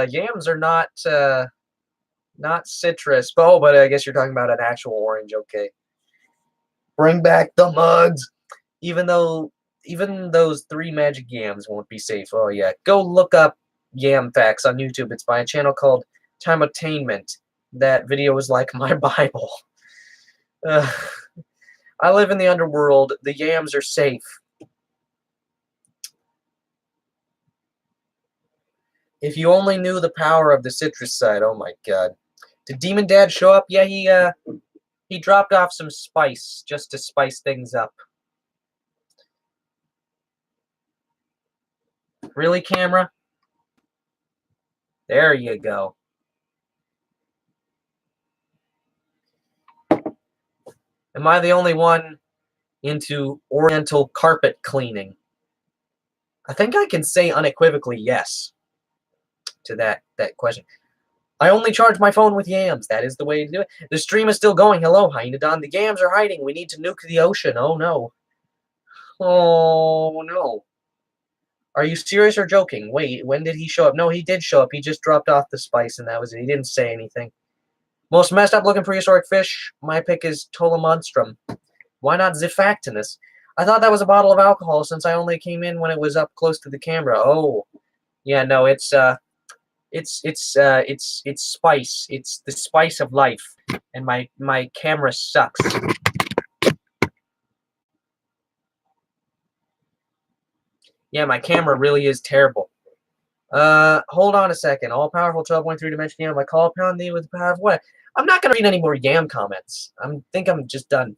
Yams are not citrus. Oh, but I guess you're talking about an actual orange. Okay. Bring back the mugs. Even those 3 magic yams won't be safe. Oh, yeah. Go look up yam facts on YouTube. It's by a channel called Timeotainment. That video is like my Bible. I live in the underworld. The yams are safe. If you only knew the power of the citrus side. Oh my god. Did Demon Dad show up? Yeah, he dropped off some spice just to spice things up. Really, camera? There you go. Am I the only one into oriental carpet cleaning? I think I can say unequivocally yes to that question. I only charge my phone with yams. That is the way to do it. The stream is still going. Hello, Hynodon. The yams are hiding. We need to nuke the ocean. Oh, no. Oh, no. Are you serious or joking? Wait, when did he show up? No, he did show up. He just dropped off the spice, and that was it. He didn't say anything. Most messed up looking prehistoric fish. My pick is Tolamonstrum. Why not Zifactinus? I thought that was a bottle of alcohol since I only came in when it was up close to the camera. Oh. Yeah, no, it's spice. It's the spice of life. And my camera sucks. Yeah, my camera really is terrible. Hold on a second. All powerful 12.3 dimension yam. I call upon thee with the power of what? I'm not gonna read any more yam comments. Think I'm just done.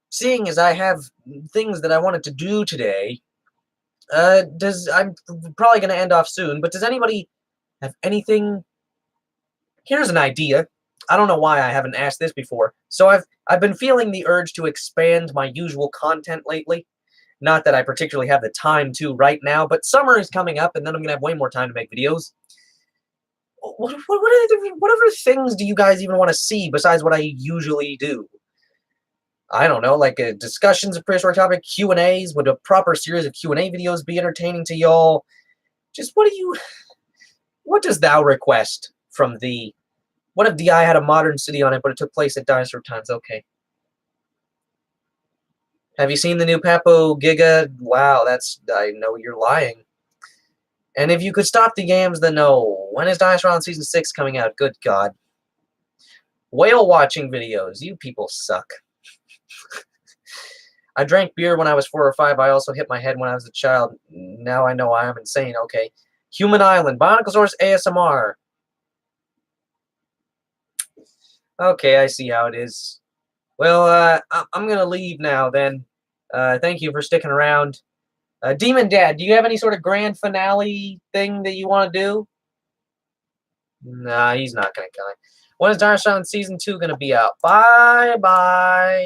Seeing as I have things that I wanted to do today, I'm probably gonna end off soon, but does anybody have anything? Here's an idea. I don't know why I haven't asked this before. So I've been feeling the urge to expand my usual content lately. Not that I particularly have the time to right now, but summer is coming up, and then I'm gonna have way more time to make videos. What other things do you guys even want to see besides what I usually do? I don't know, like discussions of prehistoric topic, Q&As. Would a proper series of Q&A videos be entertaining to y'all? Just what does thou request from thee? What if DI had a modern city on it, but it took place at dinosaur times? Okay. Have you seen the new Papo Giga? Wow, I know you're lying. And if you could stop the yams, then no. When is Dinosaur Island Season 6 coming out? Good God. Whale watching videos. You people suck. I drank beer when I was 4 or 5. I also hit my head when I was a child. Now I know I am insane. Okay. Human Island. Bionicosaurus ASMR. Okay, I see how it is. Well, I'm going to leave now then. Thank you for sticking around. Demon Dad, do you have any sort of grand finale thing that you want to do? Nah, he's not going to kill it. When is Dinosaur Island Season 2 going to be out? Bye-bye.